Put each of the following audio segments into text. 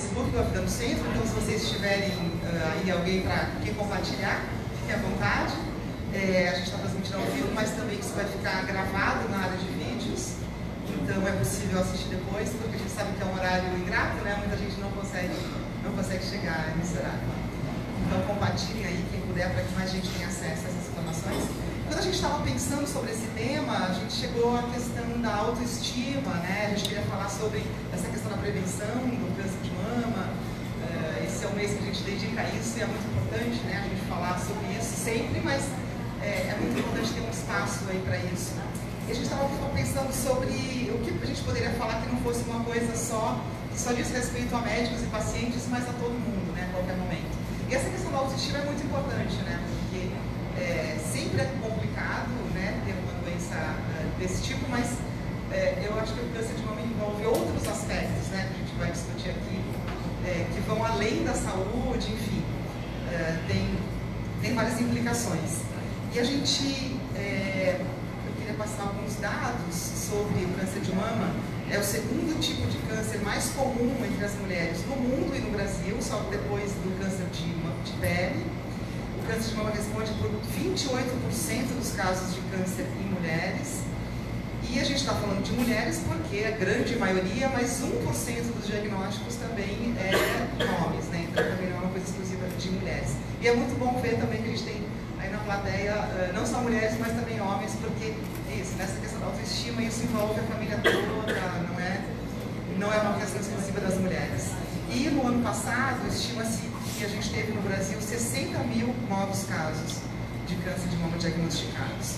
Facebook do A Vida no Centro, então se vocês tiverem aí alguém para compartilhar, fiquem à vontade. A gente está transmitindo ao vivo, mas também isso vai ficar gravado na área de vídeos, então é possível assistir depois, porque a gente sabe que é um horário ingrato, né? Muita gente não consegue chegar nesse horário. Então compartilhem aí quem puder, para que mais gente tenha acesso a essas informações. Quando a gente estava pensando sobre esse tema, a gente chegou à questão da autoestima, né? A gente queria falar sobre essa questão da prevenção do câncer de mama. Esse é um mês que a gente dedica a isso e é muito importante, né? A gente falar sobre isso sempre, mas é muito importante ter um espaço aí para isso. E a gente estava pensando sobre o que a gente poderia falar que não fosse uma coisa que só diz respeito a médicos e pacientes, mas a todo mundo, né? A qualquer momento. E essa questão da autoestima é muito importante, né? Porque sempre é complicado, né, ter uma doença desse tipo, mas eu acho que o câncer de mama envolve outros aspectos, né, que a gente vai discutir aqui, que vão além da saúde, enfim, tem várias implicações. E a gente, eu queria passar alguns dados sobre o câncer de mama. É o segundo tipo de câncer mais comum entre as mulheres no mundo e no Brasil, só depois do câncer de pele. O câncer de mama responde por 28% dos casos de câncer em mulheres. E a gente está falando de mulheres porque a grande maioria, mas 1% dos diagnósticos também é homens, né? Então também não é uma coisa exclusiva de mulheres. E é muito bom ver também que a gente tem aí na plateia não só mulheres, mas também homens, porque é isso, nessa questão da autoestima, isso envolve a família toda, não é uma questão exclusiva das mulheres. E no ano passado, estima-se que a gente teve no Brasil 60 mil novos casos de câncer de mama diagnosticados.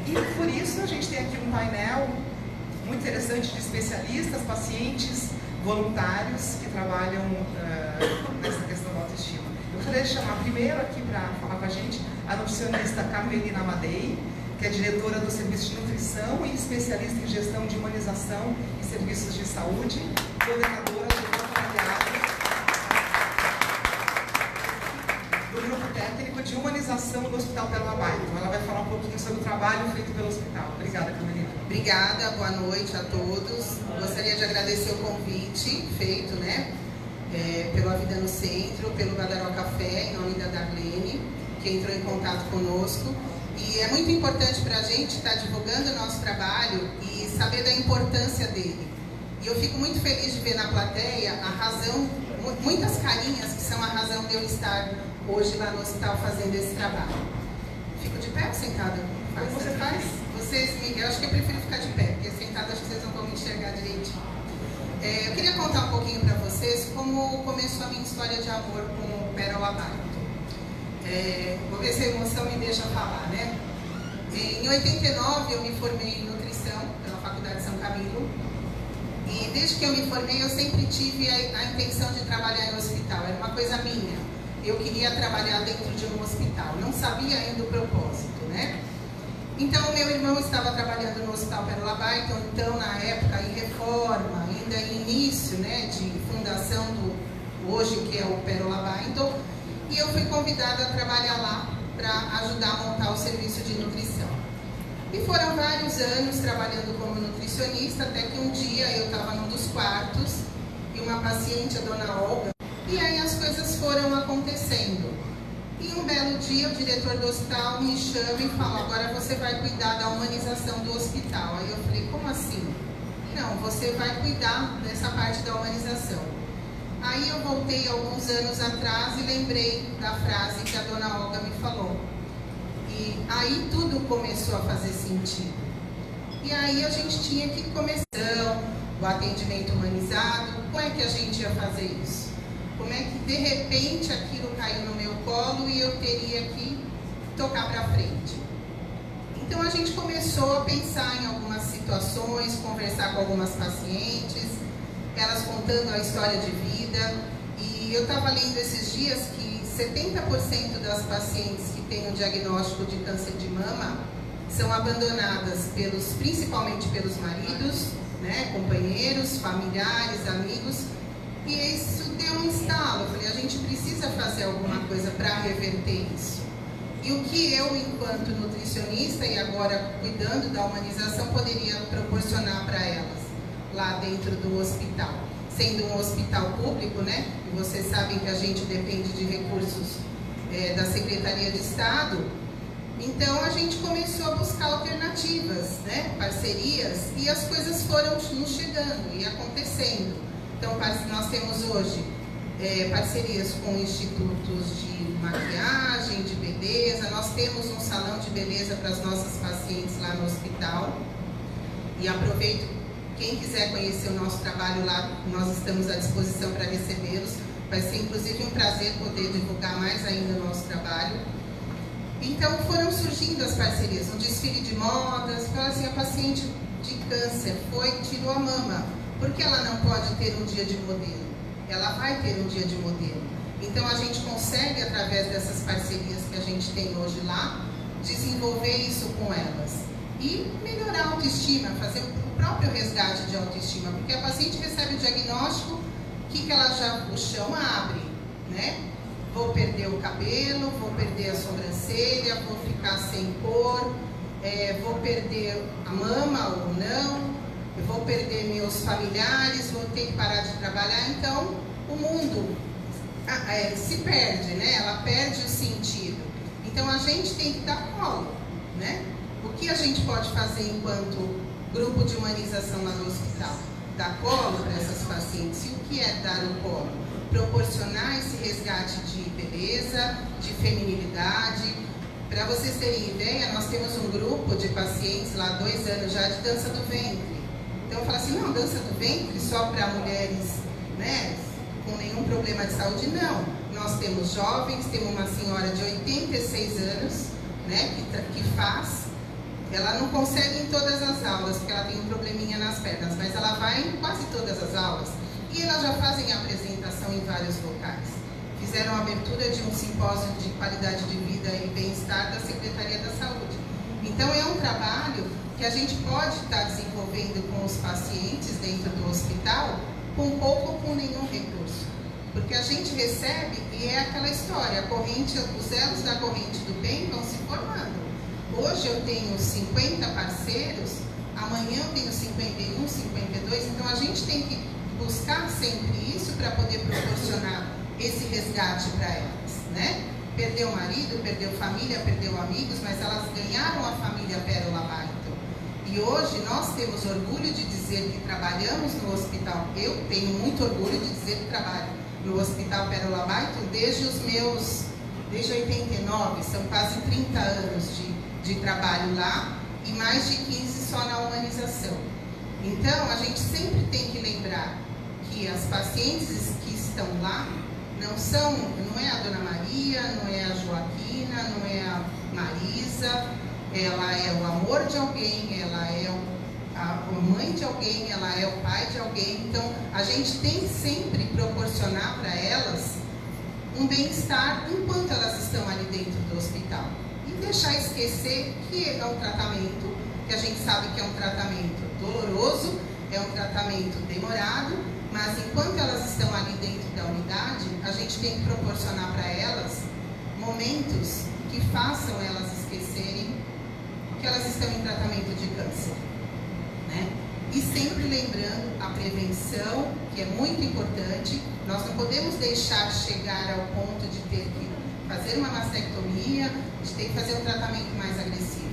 E por isso a gente tem aqui um painel muito interessante de especialistas, pacientes, voluntários que trabalham nessa questão da autoestima. Eu gostaria de chamar primeiro aqui para falar com a gente a nutricionista Carmelina Amadei, que é diretora do Serviço de Nutrição e especialista em gestão de humanização e serviços de saúde, coordenadora do voluntariado do Grupo Técnico de Humanização do Hospital Pero Labait. Então ela vai falar um pouquinho sobre o trabalho feito pelo hospital. Obrigada, Carmelina. Obrigada, boa noite a todos. Gostaria de agradecer o convite feito, né, pelo A Vida no Centro, pelo Badaró Café, em nome da Darlene, que entrou em contato conosco. E é muito importante para a gente estar divulgando o nosso trabalho e saber da importância dele. E eu fico muito feliz de ver na plateia a razão, muitas carinhas que são a razão de eu estar hoje lá no hospital fazendo esse trabalho. Fico de pé ou sentada? Como você faz? Eu acho que eu prefiro ficar de pé, porque sentada acho que vocês não vão me enxergar direitinho. Eu queria contar um pouquinho para vocês como começou a minha história de amor com o Pero Labait. Vou ver se a emoção me deixa falar, né? Em 89 eu me formei em nutrição pela Faculdade de São Camilo. E desde que eu me formei eu sempre tive a intenção de trabalhar em hospital. Era uma coisa minha. Eu queria trabalhar dentro de um hospital. Não sabia ainda o propósito, né? Então meu irmão estava trabalhando no Hospital Pero Labait, então na época em reforma, ainda em início, né, de fundação do hoje que é o Pero Labait. E eu fui convidada a trabalhar lá para ajudar a montar o serviço de nutrição. E foram vários anos trabalhando como nutricionista, até que um dia eu estava num dos quartos e uma paciente, a dona Olga, e aí as coisas foram acontecendo. E um belo dia o diretor do hospital me chama e fala: agora você vai cuidar da humanização do hospital. Aí eu falei: como assim? Não, você vai cuidar dessa parte da humanização. Aí eu voltei alguns anos atrás e lembrei da frase que a dona Olga me falou. E aí tudo começou a fazer sentido. E aí a gente tinha que começar o atendimento humanizado. Como é que a gente ia fazer isso? Como é que de repente aquilo caiu no meu colo e eu teria que tocar para frente? Então a gente começou a pensar em algumas situações, conversar com algumas pacientes, elas contando a história de vida. E eu estava lendo esses dias que 70% das pacientes que têm o diagnóstico de câncer de mama são abandonadas principalmente pelos maridos, né, companheiros, familiares, amigos. E isso deu um estalo. Eu falei: a gente precisa fazer alguma coisa para reverter isso. E o que eu, enquanto nutricionista e agora cuidando da humanização, poderia proporcionar para elas lá dentro do hospital? sendo um hospital público, né? E vocês sabem que a gente depende de recursos da Secretaria de Estado. Então a gente começou a buscar alternativas, né? Parcerias, e as coisas foram nos chegando e acontecendo. Então nós temos hoje parcerias com institutos de maquiagem, de beleza. Nós temos um salão de beleza para as nossas pacientes lá no hospital. E aproveito, quem quiser conhecer o nosso trabalho lá, nós estamos à disposição para recebê-los. Vai ser inclusive um prazer poder divulgar mais ainda o nosso trabalho. Então foram surgindo as parcerias, um desfile de modas. Então assim, a paciente de câncer tirou a mama. Por que ela não pode ter um dia de modelo? Ela vai ter um dia de modelo. Então a gente consegue, através dessas parcerias que a gente tem hoje lá, desenvolver isso com elas. E melhorar a autoestima, fazer o próprio resgate de autoestima. Porque a paciente recebe o diagnóstico, o que ela já, o chão abre, né? Vou perder o cabelo, vou perder a sobrancelha, vou ficar sem cor, vou perder a mama ou não, eu vou perder meus familiares, vou ter que parar de trabalhar. Então, o mundo se perde, né? Ela perde o sentido. Então, a gente tem que dar colo, né? O que a gente pode fazer enquanto grupo de humanização lá no hospital? Dar colo para essas pacientes. E o que é dar o colo? Proporcionar esse resgate de beleza, de feminilidade. Para vocês terem ideia, nós temos um grupo de pacientes lá há 2 anos já de dança do ventre. Então eu falo assim, não, dança do ventre só para mulheres, né, com nenhum problema de saúde? Não. Nós temos jovens, temos uma senhora de 86 anos, né, que faz. Ela não consegue em todas as aulas, porque ela tem um probleminha nas pernas, mas ela vai em quase todas as aulas. E elas já fazem apresentação em vários locais. Fizeram a abertura de um simpósio de qualidade de vida e bem-estar da Secretaria da Saúde. Então é um trabalho que a gente pode estar desenvolvendo com os pacientes dentro do hospital, com pouco ou com nenhum recurso. Porque a gente recebe e é aquela história, os elos da corrente do bem vão se formando. Hoje eu tenho 50 parceiros, amanhã eu tenho 51, 52, então a gente tem que buscar sempre isso para poder proporcionar esse resgate para elas, né? Perdeu o marido, perdeu família, perdeu amigos, mas elas ganharam a família Pérola Baito. E hoje nós temos orgulho de dizer que trabalhamos no hospital. Eu tenho muito orgulho de dizer que trabalho no Hospital Pérola Baito desde 89, são quase 30 anos de trabalho lá e mais de 15 só na humanização. Então, a gente sempre tem que lembrar que as pacientes que estão lá não é a Dona Maria, não é a Joaquina, não é a Marisa, ela é o amor de alguém, ela é a mãe de alguém, ela é o pai de alguém. Então, a gente tem que sempre proporcionar para elas um bem-estar enquanto elas estão ali dentro do hospital. E deixar esquecer que é um tratamento, que a gente sabe que é um tratamento doloroso, é um tratamento demorado, mas enquanto elas estão ali dentro da unidade, a gente tem que proporcionar para elas momentos que façam elas esquecerem que elas estão em tratamento de câncer, né? E sempre lembrando a prevenção, que é muito importante. Nós não podemos deixar chegar ao ponto de ter que fazer uma mastectomia, de ter que fazer um tratamento mais agressivo.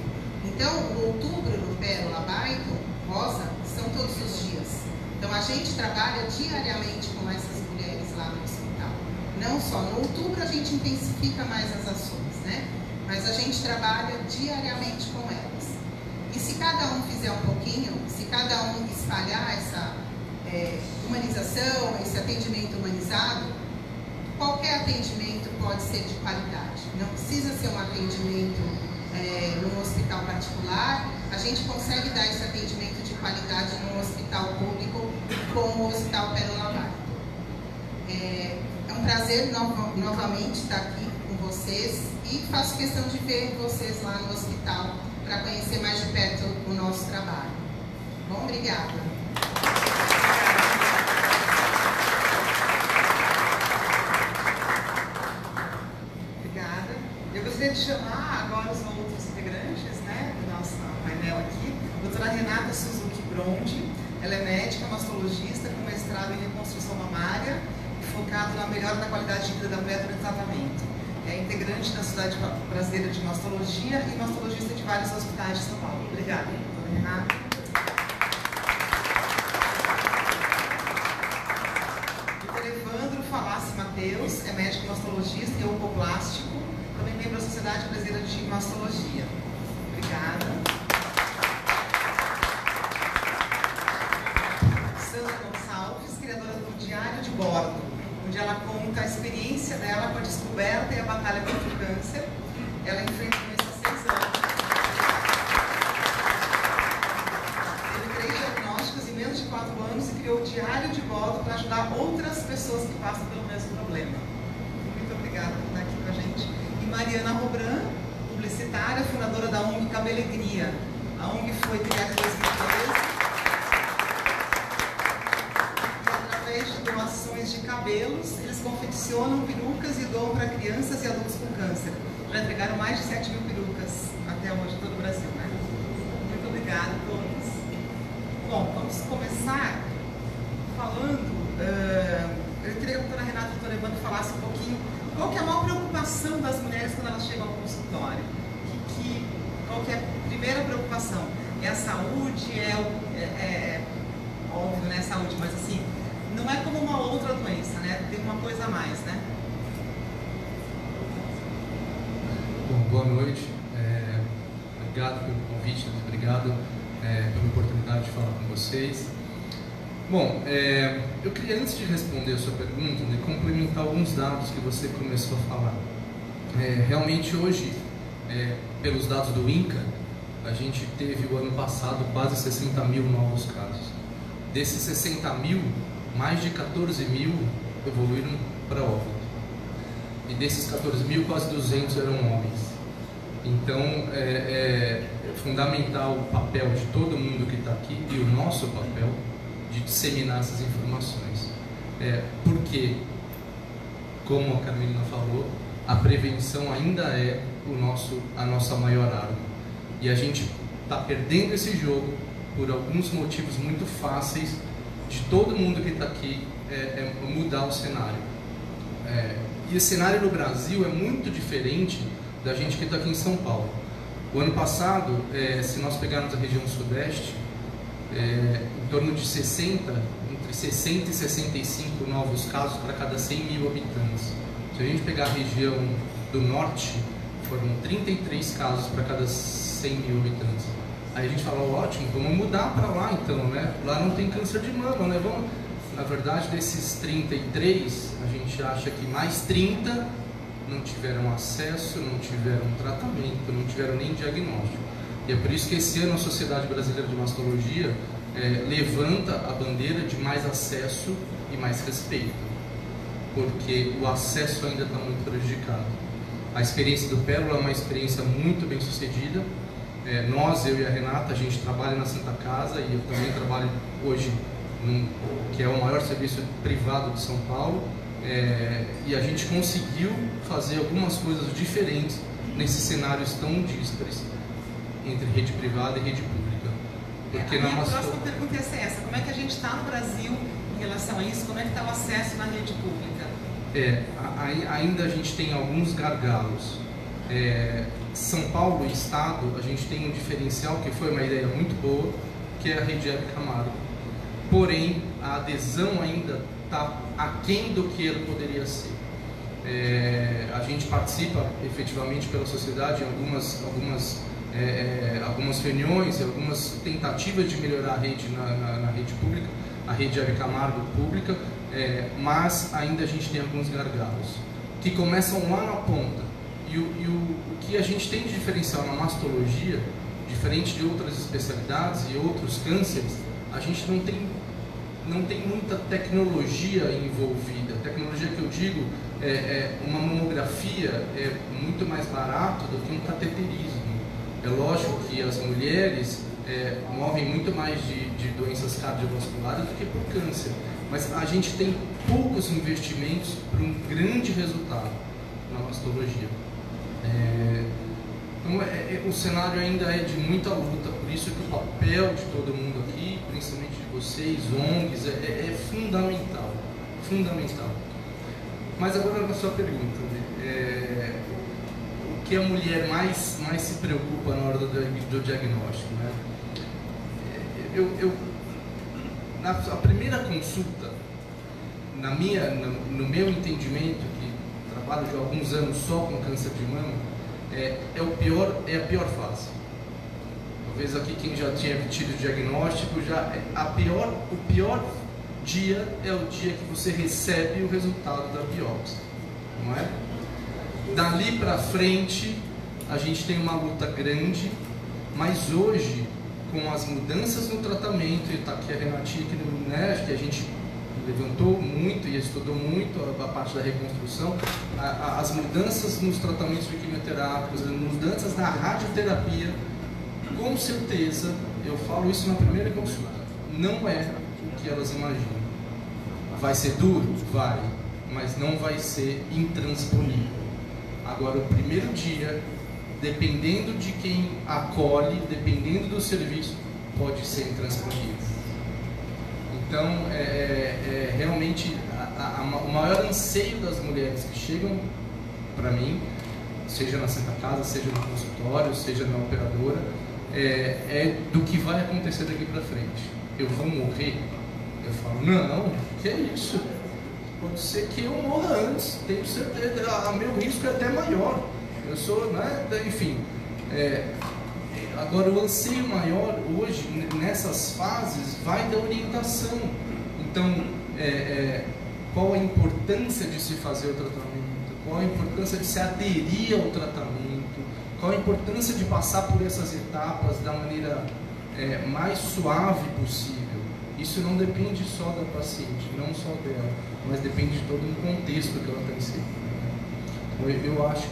Então, o outubro no Pérola Baito Rosa são todos os dias. Então, a gente trabalha diariamente com essas mulheres lá no hospital. Não só no outubro a gente intensifica mais as ações, né? Mas a gente trabalha diariamente com elas. E se cada um fizer um pouquinho, se cada um espalhar essa humanização, esse atendimento humanizado, qualquer atendimento pode ser de qualidade. Não precisa ser um atendimento num hospital particular. A gente consegue dar esse atendimento de qualidade num hospital público, como o Hospital Pérola Baito. É um prazer novamente estar aqui com vocês e faço questão de ver vocês lá no hospital para conhecer mais de perto o nosso trabalho. Bom, obrigada. Obrigada. Eu gostaria de chamar agora os outros integrantes, né, do nosso painel aqui. A doutora Renata Suzuki Brondi, ela é médica mastologista com mestrado em reconstrução melhora da qualidade de vida da mulher durante o tratamento. É integrante da Sociedade Brasileira de Mastologia e mastologista de vários hospitais de São Paulo. Obrigada, doutora Renata. Doutor Evandro Falassi Mateus é médico mastologista e oncoplástico, também membro da Sociedade Brasileira de Mastologia. Obrigada. Sandra Gonçalves, criadora do Diário de Bordo, onde ela conta a experiência dela com a descoberta e a batalha contra o câncer. Ela enfrentou isso há 6 anos. Teve 3 diagnósticos em menos de 4 anos e criou o Diário de Bordo para ajudar outras pessoas que passam pelo mesmo problema. Muito obrigada por estar aqui com a gente. E Mariana Robran, publicitária, fundadora da ONG Cabelegria. A ONG foi criada em 2013. De doações de cabelos, eles confeccionam perucas e doam para crianças e adultos com câncer. Já entregaram mais de 7 mil perucas até hoje em todo o Brasil, né? Muito obrigada a todos. Bom, vamos começar falando. Eu queria que a doutora Renata e o doutor Evandro falassem um pouquinho qual que é a maior preocupação das mulheres quando elas chegam ao consultório. Qual que é a primeira preocupação? É a saúde? Óbvio, né? Saúde, mas assim, não é como uma outra doença, né? Tem uma coisa a mais, né? Bom, boa noite. Obrigado pelo convite, obrigado pela oportunidade de falar com vocês. Bom, eu queria, antes de responder a sua pergunta, complementar alguns dados que você começou a falar. Realmente hoje, pelos dados do INCA, a gente teve o ano passado quase 60 mil novos casos. Desses 60 mil, mais de 14 mil evoluíram para óbito. E desses 14 mil, quase 200 eram homens. Então, é fundamental o papel de todo mundo que está aqui e o nosso papel de disseminar essas informações. Porque, como a Carmelina falou, a prevenção ainda é a nossa maior arma. E a gente está perdendo esse jogo por alguns motivos muito fáceis de todo mundo que está aqui mudar o cenário. E esse cenário no Brasil é muito diferente da gente que está aqui em São Paulo. O ano passado, se nós pegarmos a região sudeste, em torno de entre 60 e 65 novos casos para cada 100 mil habitantes. Se a gente pegar a região do norte, foram 33 casos para cada 100 mil habitantes. Aí a gente fala, ótimo, vamos mudar para lá então, né? Lá não tem câncer de mama, né? Na verdade, desses 33, a gente acha que mais 30 não tiveram acesso, não tiveram tratamento, não tiveram nem diagnóstico. E é por isso que esse ano a Sociedade Brasileira de Mastologia levanta a bandeira de mais acesso e mais respeito, porque o acesso ainda está muito prejudicado. A experiência do Pérola é uma experiência muito bem sucedida. Eu e a Renata, a gente trabalha na Santa Casa e eu também trabalho hoje que é o maior serviço privado de São Paulo, e a gente conseguiu fazer algumas coisas diferentes nesses cenários tão díspares entre rede privada e rede pública. Porque a minha próxima pergunta ia ser essa: como é que a gente está no Brasil em relação a isso? Como é que está o acesso na rede pública? Ainda a gente tem alguns gargalos. São Paulo e Estado, a gente tem um diferencial que foi uma ideia muito boa, que é a rede Hebe Camargo. Porém, a adesão ainda está aquém do que ela poderia ser. A gente participa efetivamente pela sociedade em algumas reuniões, algumas tentativas de melhorar a rede na rede pública, a rede Hebe Camargo pública, mas ainda a gente tem alguns gargalos que começam lá na ponta. E o que a gente tem de diferencial na mastologia, diferente de outras especialidades e outros cânceres, a gente não tem muita tecnologia envolvida. A tecnologia que eu digo uma mamografia é muito mais barato do que um cateterismo. É lógico que as mulheres morrem muito mais de doenças cardiovasculares do que por câncer, mas a gente tem poucos investimentos para um grande resultado na mastologia. Então, o cenário ainda é de muita luta, por isso que o papel de todo mundo aqui, principalmente de vocês, ONGs, é fundamental. Mas agora na sua pergunta, o que a mulher mais se preocupa na hora do diagnóstico, né? A primeira consulta, no meu entendimento, que trabalho de alguns anos só com câncer de mama, é a pior fase. Talvez aqui quem já tinha tido o diagnóstico, o pior dia é o dia que você recebe o resultado da biópsia, não é? Dali para frente a gente tem uma luta grande, mas hoje, com as mudanças no tratamento, e está aqui a Renatinha, né, que a gente levantou muito e estudou muito a parte da reconstrução, as mudanças nos tratamentos de quimioterápicos, as mudanças na radioterapia, com certeza, eu falo isso na primeira consulta, não é o que elas imaginam. Vai ser duro? Vai, mas não vai ser intransponível. Agora, o primeiro dia, dependendo de quem acolhe, dependendo do serviço, pode ser intransponível. Então, realmente o maior anseio das mulheres que chegam para mim, seja na Santa Casa, seja no consultório, seja na operadora, é do que vai acontecer daqui para frente. Eu vou morrer? Eu falo, não, que é isso? Pode ser que eu morra antes, tenho certeza, o meu risco é até maior. Eu sou, né, enfim. Agora, o anseio maior hoje, nessas fases, vai da orientação. Então, qual a importância de se fazer o tratamento? Qual a importância de se aderir ao tratamento? Qual a importância de passar por essas etapas da maneira mais suave possível? Isso não depende só da paciente, não só dela, mas depende de todo um contexto que ela está inserida. Eu acho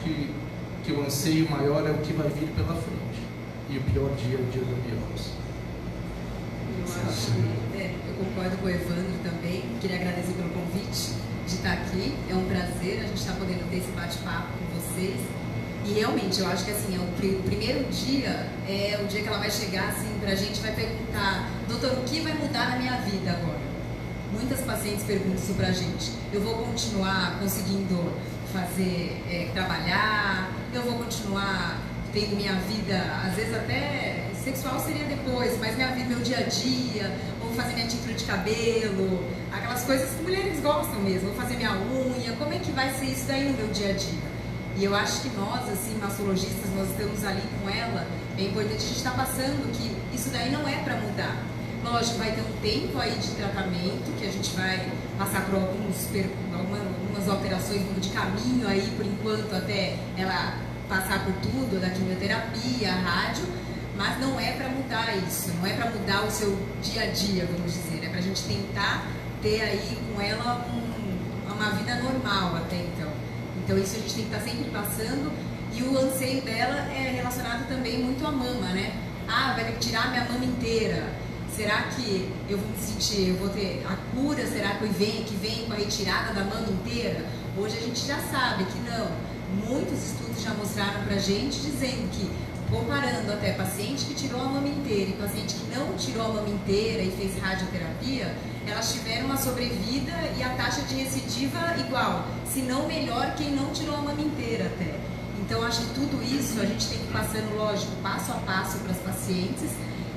que o anseio maior é o que vai vir pela frente. E o pior dia é o dia da biópsia. Eu concordo com o Evandro também. Queria agradecer pelo convite de estar aqui. É um prazer a gente estar podendo ter esse bate-papo com vocês. E realmente, eu acho que assim, o primeiro dia é o dia que ela vai chegar assim, pra gente, vai perguntar: doutor, o que vai mudar na minha vida agora? Muitas pacientes perguntam isso pra gente. Eu vou continuar conseguindo trabalhar? Eu vou continuar tendo minha vida, às vezes até sexual seria depois, mas minha vida, meu dia a dia, vou fazer minha tintura de cabelo, aquelas coisas que mulheres gostam mesmo, vou fazer minha unha, como é que vai ser isso daí no meu dia a dia? E eu acho que nós, assim, mastologistas, nós estamos ali com ela, é importante a gente estar passando que isso daí não é para mudar. Lógico, vai ter um tempo aí de tratamento, que a gente vai passar por algumas alterações de caminho aí, por enquanto, até ela passar por tudo, da quimioterapia, a rádio, mas não é para mudar isso, não é para mudar o seu dia a dia, vamos dizer, é para a gente tentar ter aí com ela uma vida normal até então. Então isso a gente tem que estar sempre passando, e o anseio dela é relacionado também muito à mama, né? Ah, vai ter que tirar minha mama inteira. Será que eu vou me sentir, eu vou ter a cura? Será que vem com a retirada da mama inteira? Hoje a gente já sabe que não. Muitos estudos já mostraram pra gente dizendo que, comparando até paciente que tirou a mama inteira e paciente que não tirou a mama inteira e fez radioterapia, elas tiveram uma sobrevida e a taxa de recidiva igual, se não melhor, quem não tirou a mama inteira até. Então, acho que tudo isso a gente tem que ir passando, lógico, passo a passo para as pacientes,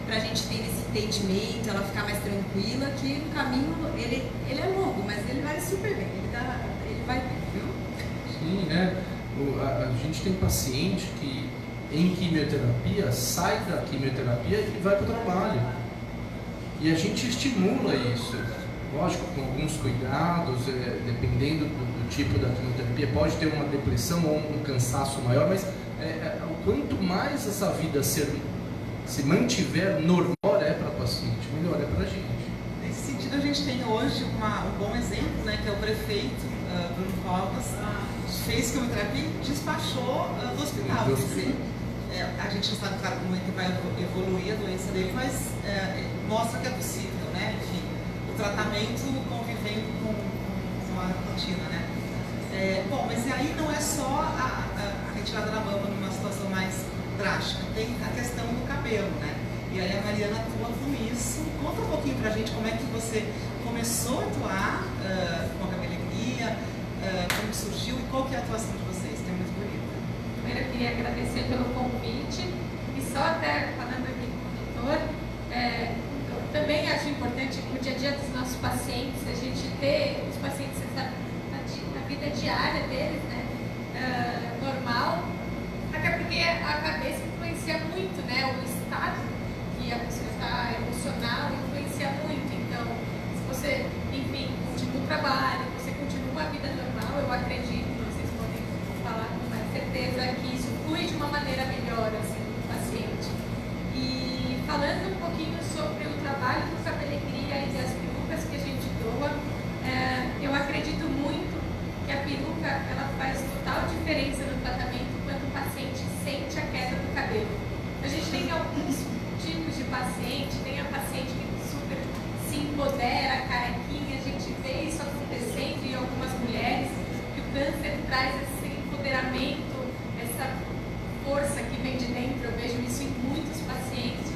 para a gente ter esse entendimento, ela ficar mais tranquila, que o caminho, ele é longo, mas ele vai super bem, ele vai bem, viu? Sim, né? A gente tem paciente que em quimioterapia sai da quimioterapia e vai para o trabalho. E a gente estimula isso, lógico, com alguns cuidados, dependendo do tipo da quimioterapia, pode ter uma depressão ou um cansaço maior, mas quanto mais essa vida se mantiver normal para a paciente, melhor é para a gente. Nesse sentido, a gente tem hoje um bom exemplo, né, que é o prefeito Bruno Covas, fez quimioterapia e despachou do hospital. Quer dizer, a gente não sabe, claro, como é que vai evoluir a doença dele, mas mostra que é possível, né? Enfim, o tratamento convivendo com a rotina, né? Bom, mas aí não é só a retirada da mama numa situação mais drástica, tem a questão do cabelo, né? E aí a Mariana atua com isso. Conta um pouquinho pra gente como é que você começou a atuar com a cabeleireria, como qual que é a atuação de vocês, que é muito bonita. Primeiro, eu queria agradecer pelo convite e só até falando aqui com o doutor, eu também acho importante no dia a dia dos nossos pacientes, a gente ter os pacientes na vida diária deles, né, normal, até porque a cabeça influencia muito, né, o estado que a pessoa está emocional influencia muito. Então, se você, enfim, continua o trabalho, você continua uma vida normal, eu acredito, vocês podem falar com mais certeza que isso flui de uma maneira melhor, assim, no paciente. E falando um pouquinho sobre o trabalho do Cabelegria e das perucas que a gente doa, eu acredito muito que a peruca, ela faz total diferença no tratamento quando o paciente sente a queda do cabelo. A gente tem alguns tipos de paciente, tem a paciente que super se empodera, carequinha, a gente vê isso acontecendo em algumas mulheres, que o câncer traz esse empoderamento, essa força que vem de dentro, eu vejo isso em muitos pacientes.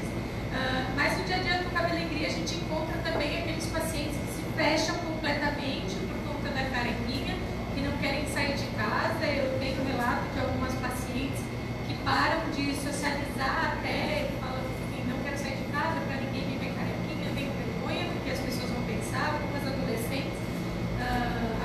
Mas no dia a dia do Cabelegria a gente encontra também aqueles pacientes que se fecham completamente por conta da carequinha, que não querem sair de casa. Eu tenho relato de algumas pacientes que param de socializar até, falam que não quero sair de casa para ninguém me ver carequinha, tenho vergonha porque as pessoas vão pensar. Algumas adolescentes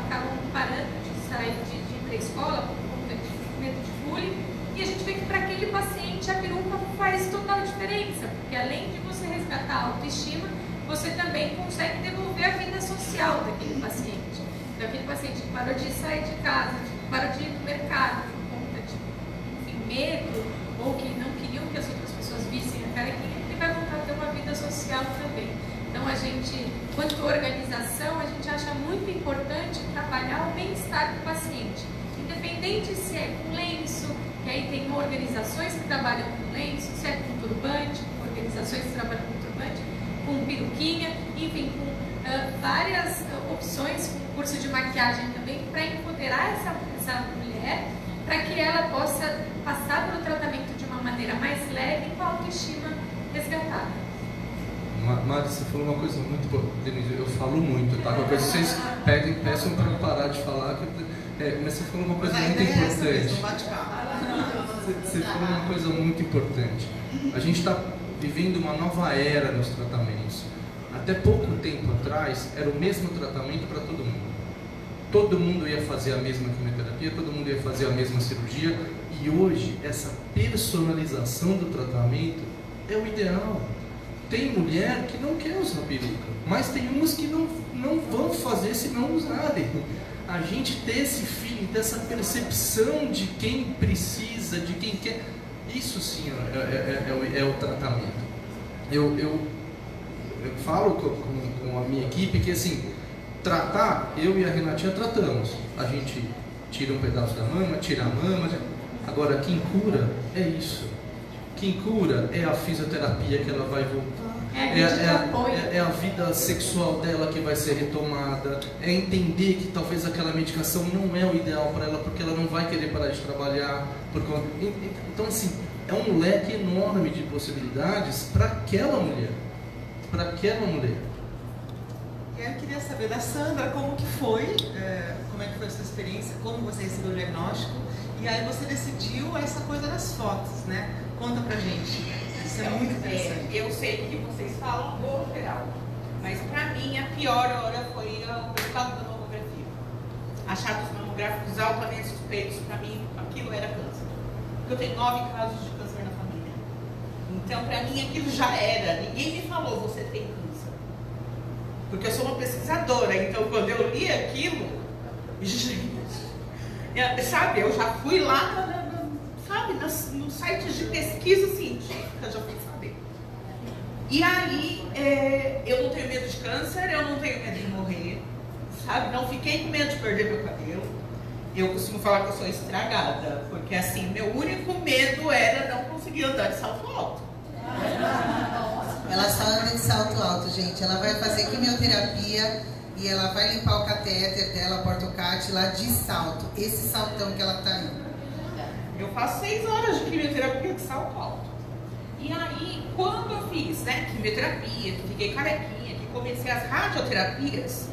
acabam parando de sair de ir para a escola por conta de medo de bullying. E a gente vê que para aquele paciente a peruca faz total diferença, porque além de você resgatar a autoestima, você também consegue devolver a vida social daquele paciente. Daquele paciente que parou de sair de casa, que parou de ir no mercado por conta de, enfim, medo, ou que não queriam que as outras pessoas vissem a carequinha, ele vai voltar a ter uma vida social também. Então a gente, quanto organização, a gente acha muito importante trabalhar o bem-estar do paciente, independente se é com lenço, que aí tem organizações que trabalham com lenço, se é com turbante, organizações que trabalham com turbante, com peruquinha, enfim, com várias opções, com curso de maquiagem também, para empoderar essa mulher, para que ela possa passar pelo tratamento de uma maneira mais leve e com a autoestima resgatada. Mari, você falou uma coisa muito importante, eu falo muito, tá? Qualquer coisa vocês peçam para eu parar de falar, mas você falou uma coisa muito importante. Você falou uma coisa muito importante. A gente está vivendo uma nova era nos tratamentos. Até pouco tempo atrás, era o mesmo tratamento para todo mundo. Todo mundo ia fazer a mesma quimioterapia, todo mundo ia fazer a mesma cirurgia. E hoje, essa personalização do tratamento é o ideal. Tem mulher que não quer usar peruca, mas tem umas que não vão fazer se não usarem. A gente ter esse feeling, ter essa percepção de quem precisa, de quem quer, isso sim é o tratamento. Eu falo com a minha equipe que assim, tratar, eu e a Renatinha tratamos. A gente tira um pedaço da mama, tira a mama. Agora, quem cura é isso. Quem cura é a fisioterapia que ela vai voltar. É a vida sexual dela que vai ser retomada. É entender que talvez aquela medicação não é o ideal para ela, porque ela não vai querer parar de trabalhar. Então, assim, é um leque enorme de possibilidades para aquela mulher. E aí eu queria saber da Sandra como que foi, como é que foi a sua experiência, como você recebeu o diagnóstico, e aí você decidiu essa coisa das fotos, né? Conta pra gente. Isso é muito interessante. Eu sei que vocês falam do geral, mas pra mim a pior hora foi o resultado da mamografia. Achados mamográficos altamente suspeitos, pra mim aquilo era câncer. Porque eu tenho 9 casos de câncer na família. Então pra mim aquilo já era. Ninguém me falou, você tem câncer. Porque eu sou uma pesquisadora, então quando eu li aquilo, sabe, eu já fui lá nos sites de pesquisa científica, já fui saber. E aí, eu não tenho medo de câncer, eu não tenho medo de morrer, sabe? Não fiquei com medo de perder meu cabelo. Eu costumo falar que eu sou estragada, porque assim, meu único medo era não conseguir andar de salto alto. Ela só anda de salto alto, gente. Ela vai fazer quimioterapia e ela vai limpar o catéter dela, porta-o-cat lá de salto. Esse saltão que ela tá indo. Eu faço 6 horas de quimioterapia de salto alto. E aí, quando eu fiz, quimioterapia, que fiquei carequinha, que comecei as radioterapias,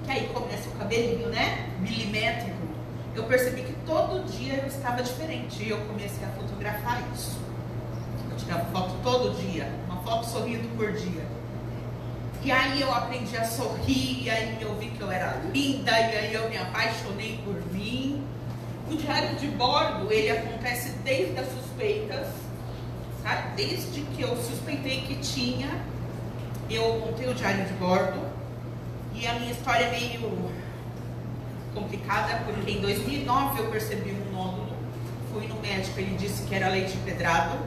que aí começa o cabelinho, milimétrico, eu percebi que todo dia eu estava diferente e eu comecei a fotografar isso. Eu tirava foto todo dia, uma foto sorrindo por dia. E aí eu aprendi a sorrir, e aí eu vi que eu era linda, e aí eu me apaixonei por mim. O diário de bordo, ele acontece desde as suspeitas, sabe? Desde que eu suspeitei que tinha, eu montei o diário de bordo. E a minha história é meio complicada, porque em 2009 eu percebi um nódulo. Fui no médico, ele disse que era leite empedrado.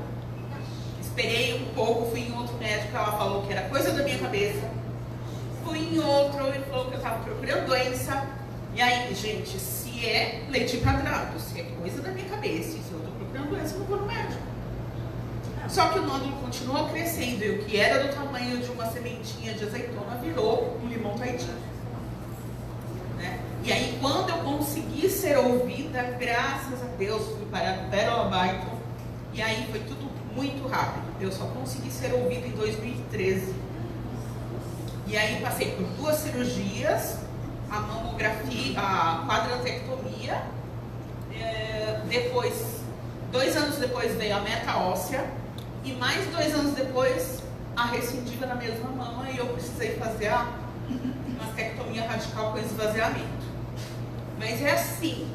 Esperei um pouco, fui em outro médico, ela falou que era coisa da minha cabeça. Fui em outro, ele falou que eu estava procurando doença. E aí, gente, se é leite empedrado, se é coisa da minha cabeça, e se eu estou procurando doença, eu não vou no médico. Só que o nódulo continuou crescendo, e o que era do tamanho de uma sementinha de azeitona virou um limão Tahiti. Né? E aí, quando eu consegui ser ouvida, graças a Deus, fui para o Pérola Byton, e aí foi tudo muito rápido. Eu só consegui ser ouvida em 2013. E aí passei por 2 cirurgias, a mamografia, a quadrantectomia, depois, 2 anos depois veio a meta óssea, e mais 2 anos depois a recidiva na mesma mama, e eu precisei fazer a mastectomia radical com esvaziamento. Mas é assim,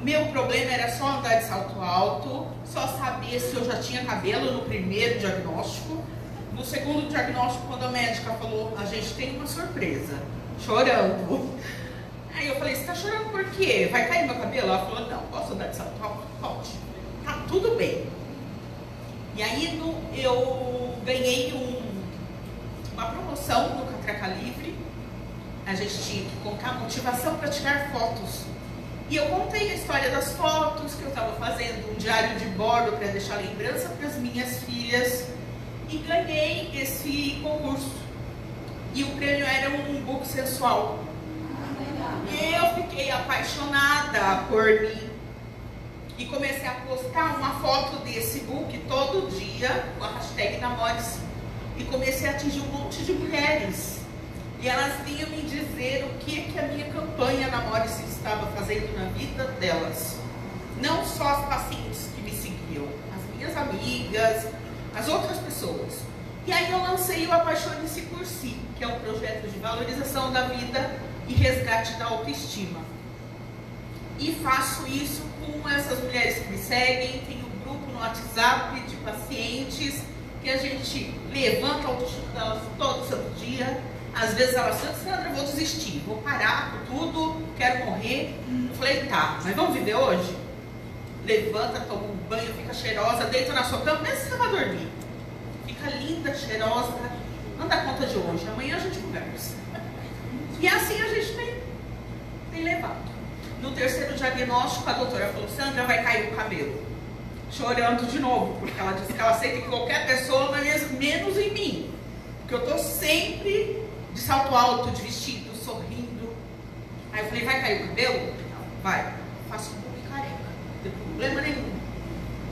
meu problema era só andar de salto alto, só saber se eu já tinha cabelo no primeiro diagnóstico. No segundo diagnóstico, quando a médica falou, a gente tem uma surpresa, chorando. Aí eu falei, você tá chorando por quê? Vai cair meu cabelo? Ela falou, não, posso andar de salto alto? Pode. Tá tudo bem. E aí eu ganhei uma promoção no Catraca Livre. A gente tinha que contar motivação para tirar fotos. E eu contei a história das fotos que eu estava fazendo, um diário de bordo para deixar lembrança para as minhas filhas. E ganhei esse concurso. E o prêmio era um book sensual. E eu fiquei apaixonada por mim. E comecei a postar uma foto desse book todo dia, com a hashtag Namore-se. E comecei a atingir um monte de mulheres. E elas vinham me dizer o que a minha campanha Namore-se estava fazendo na vida delas. Não só as pacientes que me seguiam, as minhas amigas, as outras pessoas. E aí eu lancei o Apaixone-se por Si, que é um projeto de valorização da vida e resgate da autoestima. E faço isso com essas mulheres que me seguem. Tem um grupo no WhatsApp de pacientes que a gente levanta a autoestima delas todo santo dia. Às vezes elas falam, Sandra, eu vou desistir, vou parar com tudo, quero morrer. Eu falei, tá, mas vamos viver hoje? Levanta, toma um banho, fica cheirosa, deita na sua cama, mesmo se você vai dormir. Fica linda, cheirosa, não dá conta de hoje, amanhã a gente conversa. E assim a gente tem levado. No terceiro diagnóstico, a doutora falou, Sandra, vai cair o cabelo. Chorando de novo, porque ela disse que ela aceita em qualquer pessoa, mas menos em mim. Porque eu tô sempre de salto alto, de vestido, sorrindo. Aí eu falei, vai cair o cabelo? Não, vai. Faço um pouco careca, não tem problema nenhum.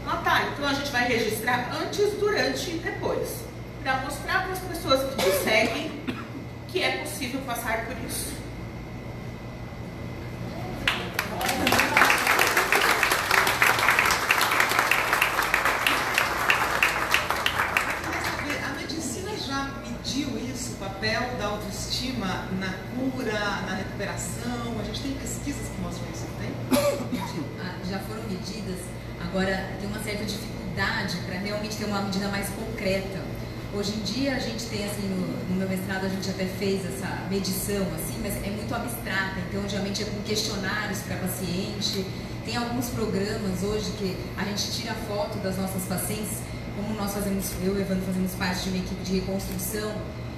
Ah tá, então a gente vai registrar antes, durante e depois. Para mostrar para as pessoas que te seguem que é possível passar por isso. O papel da autoestima na cura, na recuperação, a gente tem pesquisas que mostram isso, não tem? Já foram medidas, agora tem uma certa dificuldade para realmente ter uma medida mais concreta. Hoje em dia a gente tem, assim, no meu mestrado a gente até fez essa medição, assim, mas é muito abstrata, então geralmente é com questionários para paciente. Tem alguns programas hoje que a gente tira foto das nossas pacientes, como nós fazemos, eu e o Evandro fazemos parte de uma equipe de reconstrução,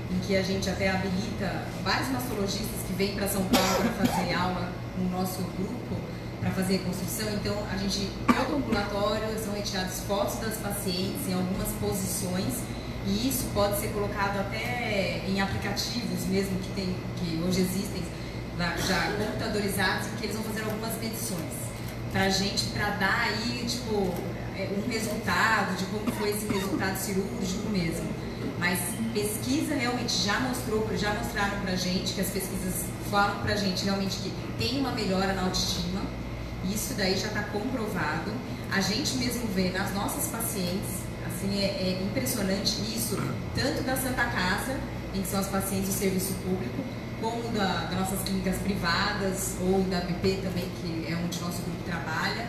em que a gente até habilita vários mastologistas que vêm para São Paulo para fazer aula no nosso grupo, para fazer reconstrução. Então, a gente, todo ambulatório, são retiradas fotos das pacientes em algumas posições, e isso pode ser colocado até em aplicativos mesmo que hoje existem, já computadorizados, em que eles vão fazer algumas medições para a gente, para dar aí, tipo, um resultado de como foi esse resultado cirúrgico mesmo. Mas pesquisa realmente já mostraram pra gente, que as pesquisas falam pra gente realmente que tem uma melhora na autoestima. Isso daí já está comprovado. A gente mesmo vê nas nossas pacientes, assim, é impressionante isso, tanto da Santa Casa, em que são as pacientes do serviço público, como das nossas clínicas privadas, ou da BP também, que é onde nosso grupo trabalha.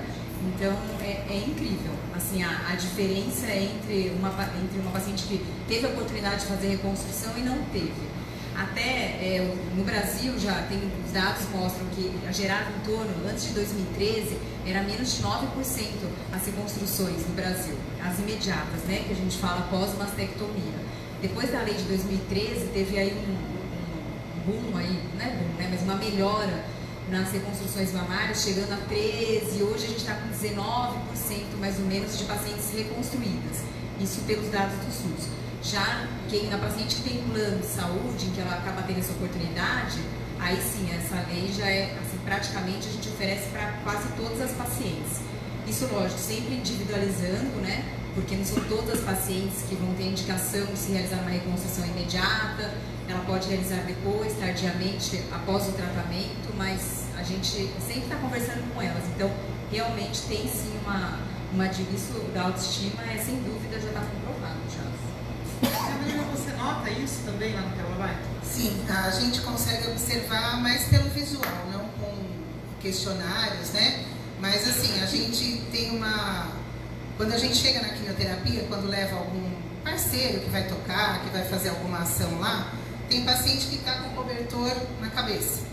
Então, é incrível, assim, a diferença entre uma paciente que teve a oportunidade de fazer reconstrução e não teve. Até no Brasil, já tem, os dados mostram que gerava em torno, antes de 2013, era menos de 9% as reconstruções no Brasil, as imediatas, né, que a gente fala pós-mastectomia. Depois da lei de 2013, teve aí um boom, aí, não é boom, né, mas uma melhora nas reconstruções mamárias, chegando a 13%, hoje a gente está com 19% mais ou menos de pacientes reconstruídas, isso pelos dados do SUS. Já na paciente que tem plano de saúde, em que ela acaba tendo essa oportunidade, aí sim, essa lei já é, assim, praticamente a gente oferece para quase todas as pacientes. Isso, lógico, sempre individualizando, né? Porque não são todas as pacientes que vão ter indicação de se realizar uma reconstrução imediata, ela pode realizar depois, tardiamente, após o tratamento, mas a gente sempre está conversando com elas. Então, realmente tem sim uma disso da autoestima, sem dúvida, já está comprovado já. Carolina, você nota isso também lá no trabalho? Sim, a gente consegue observar mais pelo visual, não com questionários, né? Mas assim, a gente tem quando a gente chega na quimioterapia, quando leva algum parceiro que vai tocar, que vai fazer alguma ação lá, tem paciente que está com o cobertor na cabeça.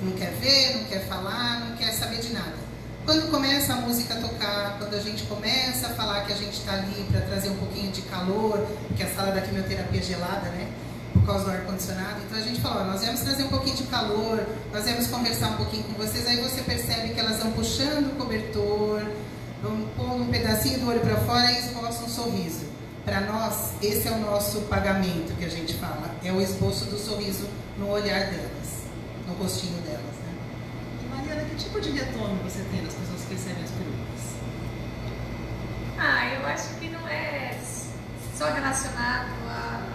Não quer ver, não quer falar, não quer saber de nada. Quando começa a música a tocar, quando a gente começa a falar que a gente está ali para trazer um pouquinho de calor, porque a sala da quimioterapia é gelada, né? Por causa do ar-condicionado. Então a gente fala, nós viemos trazer um pouquinho de calor, nós viemos conversar um pouquinho com vocês. Aí você percebe que elas vão puxando o cobertor, vão pondo um pedacinho do olho para fora e esboçam um sorriso. Para nós, esse é o nosso pagamento que a gente fala. É o esboço do sorriso no olhar delas, no rostinho delas. Mariana, que tipo de retorno você tem das pessoas que recebem as perucas? Eu acho que não é só relacionado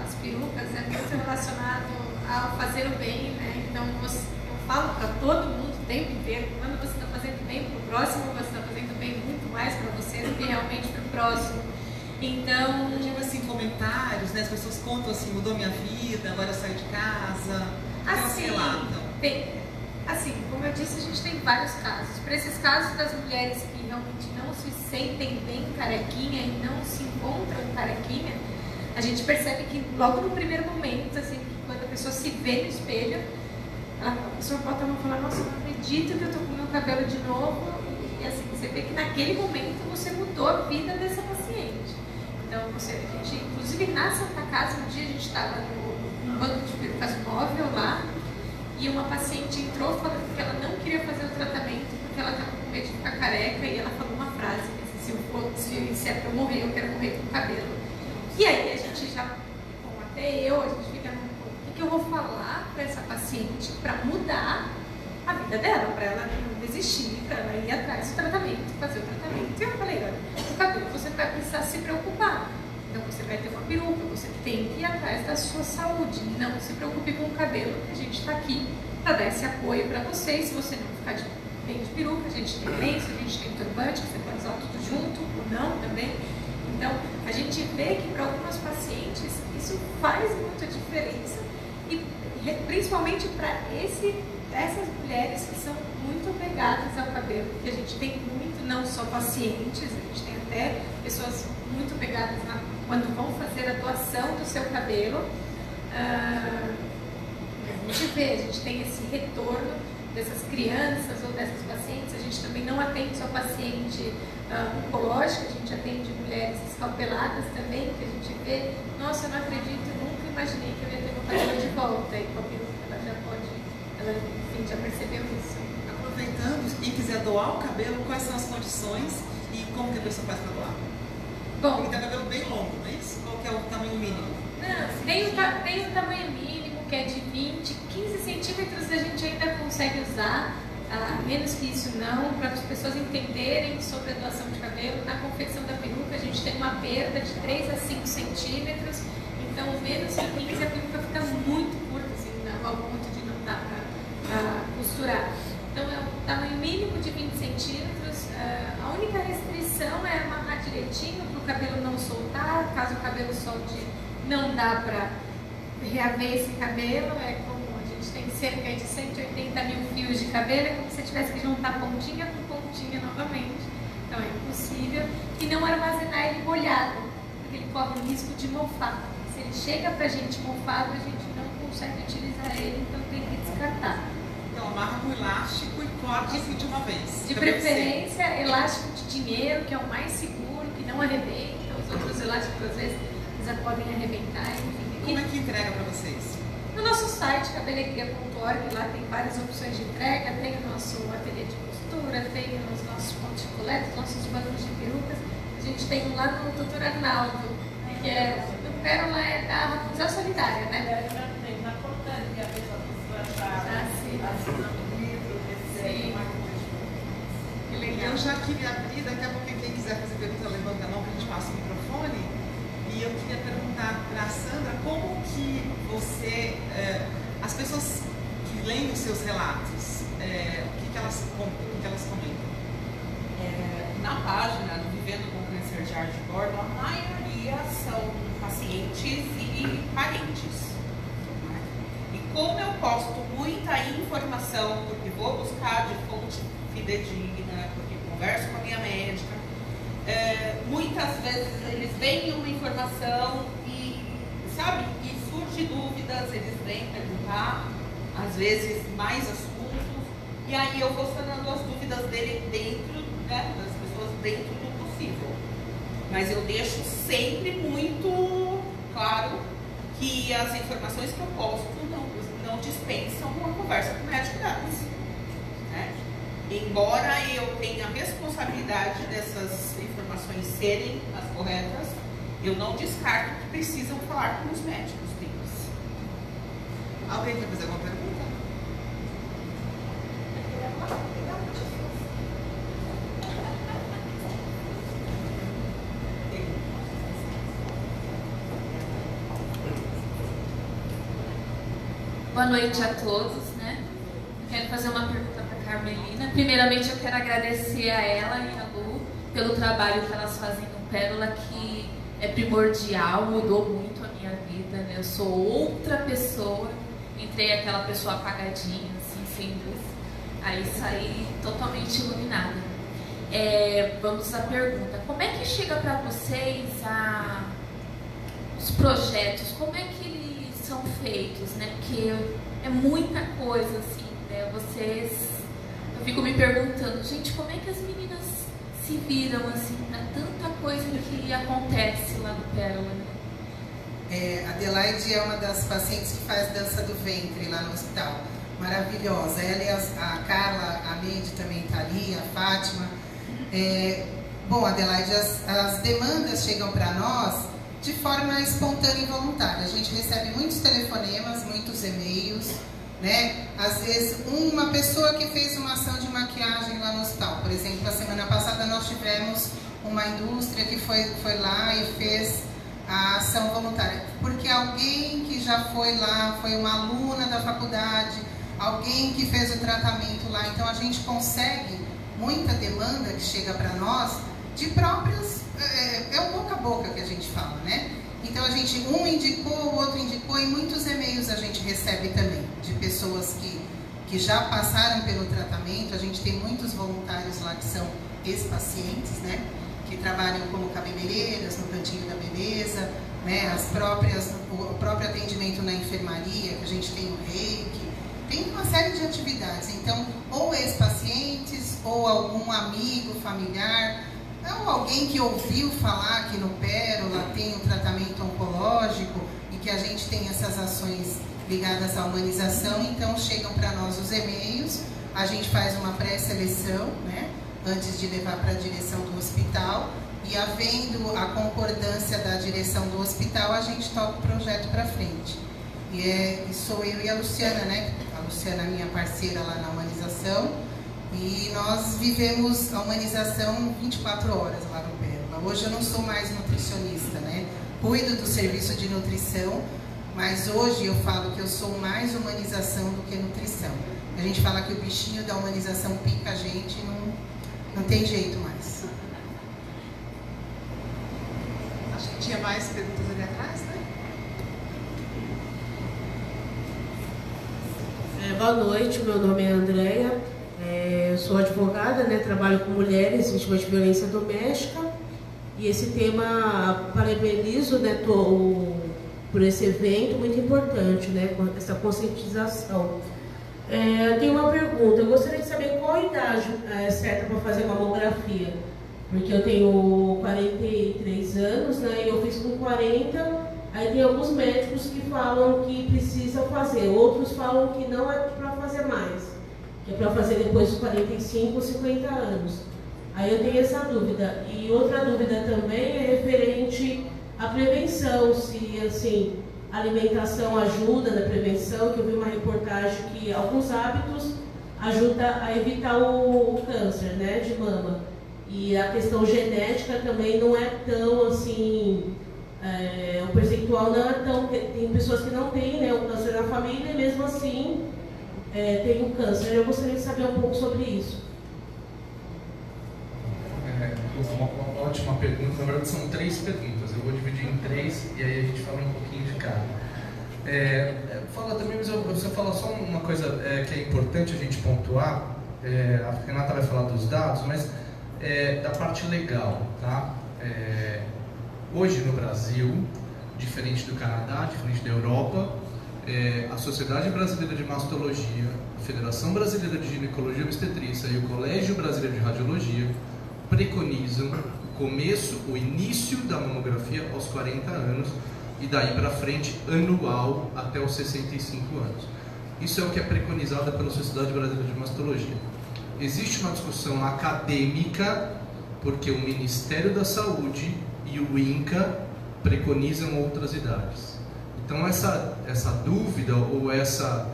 às perucas, é muito relacionado ao fazer o bem, né? Então, eu falo para todo mundo o tempo inteiro, quando você está fazendo bem para o próximo, você está fazendo bem muito mais para você do que realmente para o próximo. Então... Eu digo assim, comentários, né? As pessoas contam assim, mudou minha vida, agora eu saio de casa. Assim, assim, como eu disse, a gente tem vários casos. Para esses casos das mulheres que realmente não se sentem bem carequinha e não se encontram carequinha, a gente percebe que logo no primeiro momento, assim, quando a pessoa se vê no espelho, a pessoa bota a mão e fala, nossa, eu não acredito que eu estou com o meu cabelo de novo. E assim, você vê que naquele momento você mudou a vida dessa paciente. Então, a gente, inclusive na Santa Casa, um dia a gente estava num banco de perucas móvel lá, e uma paciente entrou falando que ela não queria fazer o tratamento porque ela estava com medo de ficar careca, e ela falou uma frase, se é para eu morrer, eu quero morrer com cabelo. E aí a gente já, bom, até a gente fica o que eu vou falar para essa paciente para mudar a vida dela, para ela não desistir, para ela ir atrás do tratamento, fazer o tratamento. E eu falei, olha, o cabelo você vai precisar se preocupar. Então você vai ter uma peruca, você tem que ir atrás da sua saúde. Não se preocupe com o cabelo, que a gente está aqui para dar esse apoio para você. E se você não ficar bem de peruca, a gente tem lenço, a gente tem turbante, que você pode usar tudo junto ou não também. Então a gente vê que para algumas pacientes isso faz muita diferença, e principalmente para essas mulheres que são muito apegadas ao cabelo, porque a gente tem muito, não só pacientes, a gente tem até pessoas muito pegadas quando vão fazer a doação do seu cabelo. A gente tem esse retorno dessas crianças ou dessas pacientes. A gente também não atende só paciente oncológica, a gente atende mulheres escalpeladas também, que a gente vê, nossa, eu não acredito, nunca imaginei que eu ia ter meu cabelo de volta, e com a peruca ela já pode, enfim, já percebeu isso. Aproveitando, quem quiser doar o cabelo, quais são as condições e como que a pessoa faz para doar? Bom, tem que ter cabelo bem longo, não é isso? Qual que é o tamanho mínimo? Não, tem o tamanho mínimo, que é de 20, 15 centímetros a gente ainda consegue usar, menos que isso não, para as pessoas entenderem sobre a doação de cabelo. Na confecção da peruca a gente tem uma perda de 3 a 5 centímetros, então menos que 15 a peruca fica muito curta, assim, ao ponto de não dar para costurar. Então tamanho mínimo de 20 centímetros. A única restrição é amarrar direitinho para o cabelo não soltar. Caso o cabelo solte, não dá para reaver esse cabelo. É como a gente tem cerca de 180 mil fios de cabelo, é como se você tivesse que juntar pontinha com pontinha novamente. Então é impossível. E não armazenar ele molhado, porque ele corre o risco de mofar. Se ele chega pra gente mofado, a gente não consegue utilizar ele, então tem que descartar. Então amarra com elástico e corta assim de uma vez. De preferência, elástico de dinheiro, que é o mais seguro, que não arrebenta. Os outros elásticos, às vezes, já podem arrebentar, enfim. Como é que entrega para vocês? No nosso site, cabelegria.org, lá tem várias opções de entrega, tem o nosso ateliê de costura, tem os nossos pontos de coleta, os nossos bancos de perucas. A gente tem um lá no Dr. Arnaldo, que é do Pérola, é da Rapunzel Solidária, né? Na Cortana, que a pessoa achar assinando livro, Sim. Que legal. Eu já queria abrir, daqui a pouco quem quiser fazer pergunta, levanta a mão que a gente passa o microfone. E eu queria perguntar para a Sandra como que você, as pessoas que leem os seus relatos, o que elas contam, o que elas comentam? Na página do Vivendo com Câncer de Arte Gordon, a maioria são pacientes e parentes. Né? E como eu posto muita informação, porque vou buscar de fonte fidedigna, porque converso com a minha médica, muitas vezes eles veem uma informação e, sabe, e surge dúvidas, eles vêm perguntar, às vezes mais assuntos, e aí eu vou sanando as dúvidas dele dentro, né, das pessoas dentro do possível. Mas eu deixo sempre muito claro que as informações que eu posto não dispensam uma conversa com o médico delas. Né? Embora eu tenha a responsabilidade dessas informações serem as corretas, eu não descarto que precisam falar com os médicos deles. Alguém quer fazer alguma pergunta? Boa noite a todos, né? Quero fazer uma pergunta para a Carmelina. Primeiramente, eu quero agradecer a ela e a Lu pelo trabalho que elas fazem no Pérola, que é primordial, mudou muito a minha vida, né? Eu sou outra pessoa, entrei aquela pessoa apagadinha, assim, sem luz, aí saí totalmente iluminada. Vamos à pergunta. Como é que chega para vocês os projetos? Como é que eles são feitos, né? Porque é muita coisa, assim, né? Eu fico me perguntando, gente, como é que as meninas se viram, assim, para tanta coisa que acontece lá no Pérola, né? Adelaide é uma das pacientes que faz dança do ventre lá no hospital. Maravilhosa. Ela e a Carla, a Neide também está ali, a Fátima. Bom, Adelaide, as demandas chegam para nós de forma espontânea e voluntária. A gente recebe muitos telefonemas, muitos e-mails, né? Às vezes, uma pessoa que fez uma ação de maquiagem lá no hospital. Por exemplo, a semana passada nós tivemos uma indústria que foi lá e fez a ação voluntária. Porque alguém que já foi lá, foi uma aluna da faculdade, alguém que fez o tratamento lá. Então, a gente consegue muita demanda que chega para nós de próprias... É o boca a boca que a gente fala, né? Então, um indicou, o outro indicou, e muitos e-mails a gente recebe também, de pessoas que já passaram pelo tratamento. A gente tem muitos voluntários lá que são ex-pacientes, né? Que trabalham como cabeleireiras, no Cantinho da Beleza, né? O próprio atendimento na enfermaria, que a gente tem o reiki, tem uma série de atividades. Então, ou ex-pacientes, ou algum amigo, familiar, ou alguém que ouviu falar que no Pérola tem um tratamento oncológico e que a gente tem essas ações ligadas à humanização. Então, chegam para nós os e-mails, a gente faz uma pré-seleção, né? Antes de levar para a direção do hospital, e havendo a concordância da direção do hospital, a gente toca o projeto para frente. E sou eu e a Luciana, né? A Luciana é minha parceira lá na humanização, e nós vivemos a humanização 24 horas lá no Pérola. Hoje eu não sou mais nutricionista, né? Cuido do serviço de nutrição, Mas hoje eu falo que eu sou mais humanização do que nutrição. A gente fala que o bichinho da humanização pica a gente e não tem jeito mais. Acho que tinha mais perguntas ali atrás, né? Boa noite, meu nome é Andréia, eu sou advogada, né, trabalho com mulheres vítimas de violência doméstica e esse tema parabenizo, né, por esse evento muito importante, né, essa conscientização. Tenho uma pergunta, eu gostaria de saber qual a idade certa para fazer mamografia, porque eu tenho 43 anos, né, e eu fiz com 40. Aí tem alguns médicos que falam que precisa fazer, outros falam que não é para fazer mais, que é para fazer depois dos 45 ou 50 anos. Aí eu tenho essa dúvida. E outra dúvida também é referente à prevenção, se assim, a alimentação ajuda na prevenção, que eu vi uma reportagem que alguns hábitos ajudam a evitar o câncer, né, de mama. E a questão genética também não é tão assim... o percentual não é tão... Tem pessoas que não têm, né, o câncer na família e mesmo assim tem o câncer. Eu gostaria de saber um pouco sobre isso. Uma ótima pergunta. Na verdade são 3 perguntas. Eu vou dividir em 3 e aí a gente fala um pouquinho de cada. Fala também, mas você fala só uma coisa que é importante a gente pontuar. A Renata vai falar dos dados, mas da parte legal, tá? Hoje no Brasil, diferente do Canadá, diferente da Europa, a Sociedade Brasileira de Mastologia, a Federação Brasileira de Ginecologia e Obstetrícia e o Colégio Brasileiro de Radiologia preconizam o início da mamografia aos 40 anos e daí para frente anual até os 65 anos. Isso é o que é preconizado pela Sociedade Brasileira de Mastologia. Existe uma discussão acadêmica porque o Ministério da Saúde e o INCA preconizam outras idades. Então essa dúvida ou essas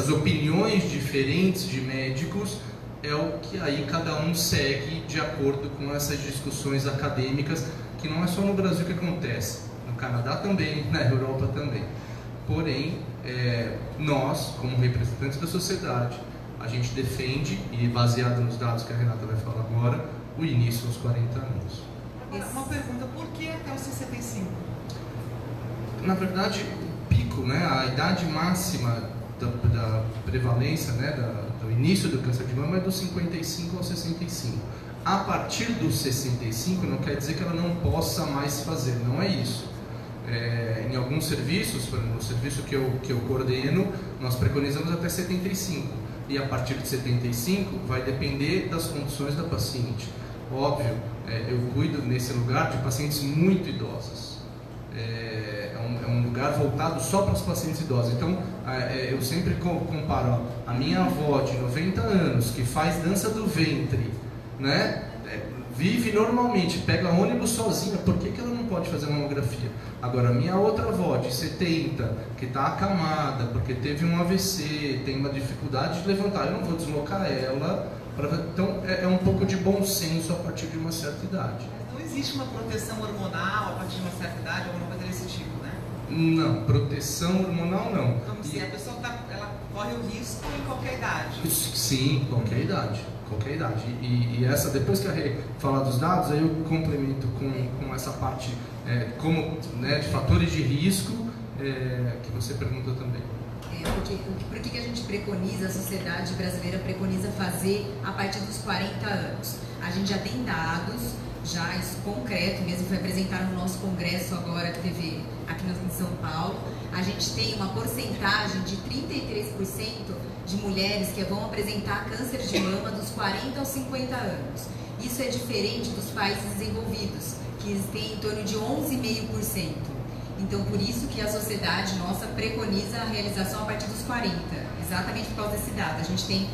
opiniões diferentes de médicos é o que aí cada um segue de acordo com essas discussões acadêmicas, que não é só no Brasil que acontece, no Canadá também, na Europa também. Porém, nós, como representantes da sociedade, a gente defende, e baseado nos dados que a Renata vai falar agora, o início aos 40 anos. Uma pergunta, por que até os 65? Na verdade, o pico, né, a idade máxima da prevalência, né, do início do câncer de mama é dos 55 aos 65. A partir dos 65 não quer dizer que ela não possa mais fazer, não é isso. Em alguns serviços, por exemplo, no serviço que eu coordeno, nós preconizamos até 75. E a partir de 75 vai depender das condições da paciente. Óbvio, eu cuido nesse lugar de pacientes muito idosos. É um lugar voltado só para os pacientes idosos. Então, eu sempre comparo a minha avó de 90 anos, que faz dança do ventre, né? Vive normalmente, pega ônibus sozinha, por que ela não pode fazer mamografia? Agora, a minha outra avó de 70, que está acamada, porque teve um AVC, tem uma dificuldade de levantar, eu não vou deslocar ela. Então, é um pouco de bom senso a partir de uma certa idade. Não existe uma proteção hormonal a partir de uma certa idade, alguma coisa desse tipo, né? Não, proteção hormonal não. Como se a pessoa ela corre o risco em qualquer idade? Sim, qualquer idade. Qualquer idade. E essa, depois que a Rê falar dos dados, aí eu complemento com essa parte como, né, de fatores de risco que você perguntou também. Por que a gente preconiza, a sociedade brasileira preconiza fazer a partir dos 40 anos? A gente já tem dados, já isso concreto, mesmo foi apresentado no nosso congresso agora que teve aqui em São Paulo. A gente tem uma porcentagem de 33% de mulheres que vão apresentar câncer de mama dos 40 aos 50 anos. Isso é diferente dos países desenvolvidos, que têm em torno de 11,5%. Então, por isso que a sociedade nossa preconiza a realização a partir dos 40, exatamente por causa desse dado. A gente tem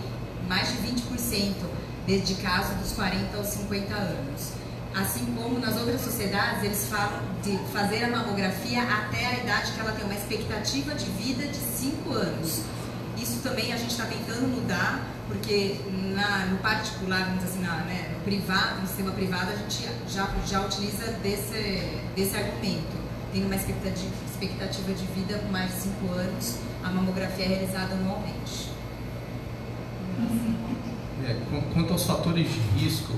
mais de 20% de casos dos 40 aos 50 anos. Assim como nas outras sociedades, eles falam de fazer a mamografia até a idade que ela tem uma expectativa de vida de 5 anos. Isso também a gente está tentando mudar, porque no particular, vamos dizer assim, no privado, no sistema privado, a gente já utiliza desse argumento. Tem uma expectativa expectativa de vida com mais de 5 anos, a mamografia é realizada anualmente. Quanto aos fatores de risco,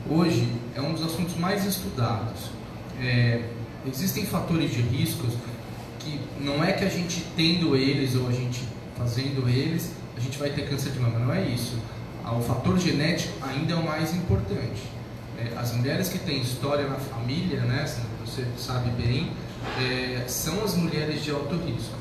hoje é um dos assuntos mais estudados. Existem fatores de riscos que não é que a gente tendo eles ou a gente fazendo eles, a gente vai ter câncer de mama, não é isso. O fator genético ainda é o mais importante. As mulheres que têm história na família, né, você sabe bem, são as mulheres de alto risco.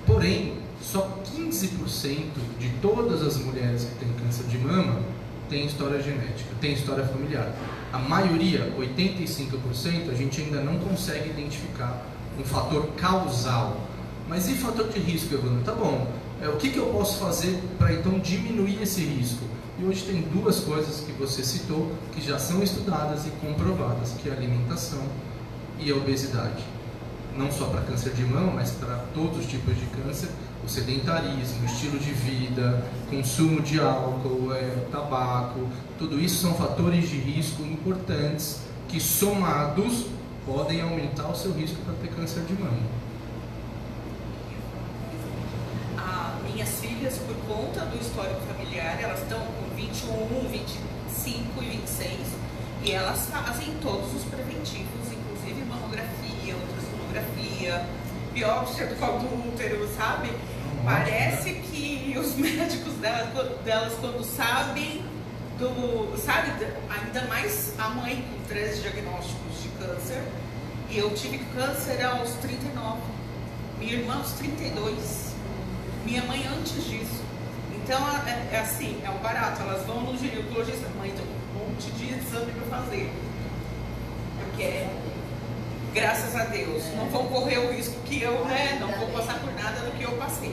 Porém, só 15% de todas as mulheres que têm câncer de mama têm história genética, têm história familiar. A maioria, 85%, a gente ainda não consegue identificar um fator causal. Mas e fator de risco, Evandro? Tá bom, o que eu posso fazer para então diminuir esse risco? E hoje tem duas coisas que você citou que já são estudadas e comprovadas, que é a alimentação e a obesidade. Não só para câncer de mama, mas para todos os tipos de câncer, o sedentarismo, o estilo de vida, consumo de álcool, tabaco, tudo isso são fatores de risco importantes que somados podem aumentar o seu risco para ter câncer de mama. Minhas filhas, por conta do histórico familiar, elas estão com 21, 25 e 26 e elas fazem todos os preventivos, inclusive mamografia, ultrassonografia, biópsia do colo do útero, sabe? Parece que os médicos delas quando sabem ainda mais a mãe com 3 diagnósticos de câncer, e eu tive câncer aos 39, minha irmã aos 32, minha mãe antes disso. Então é assim, é um barato, elas vão no ginecologista, mãe, tem um monte de exame para fazer, porque graças a Deus não vão correr o risco que eu, não vou passar por nada do que eu passei.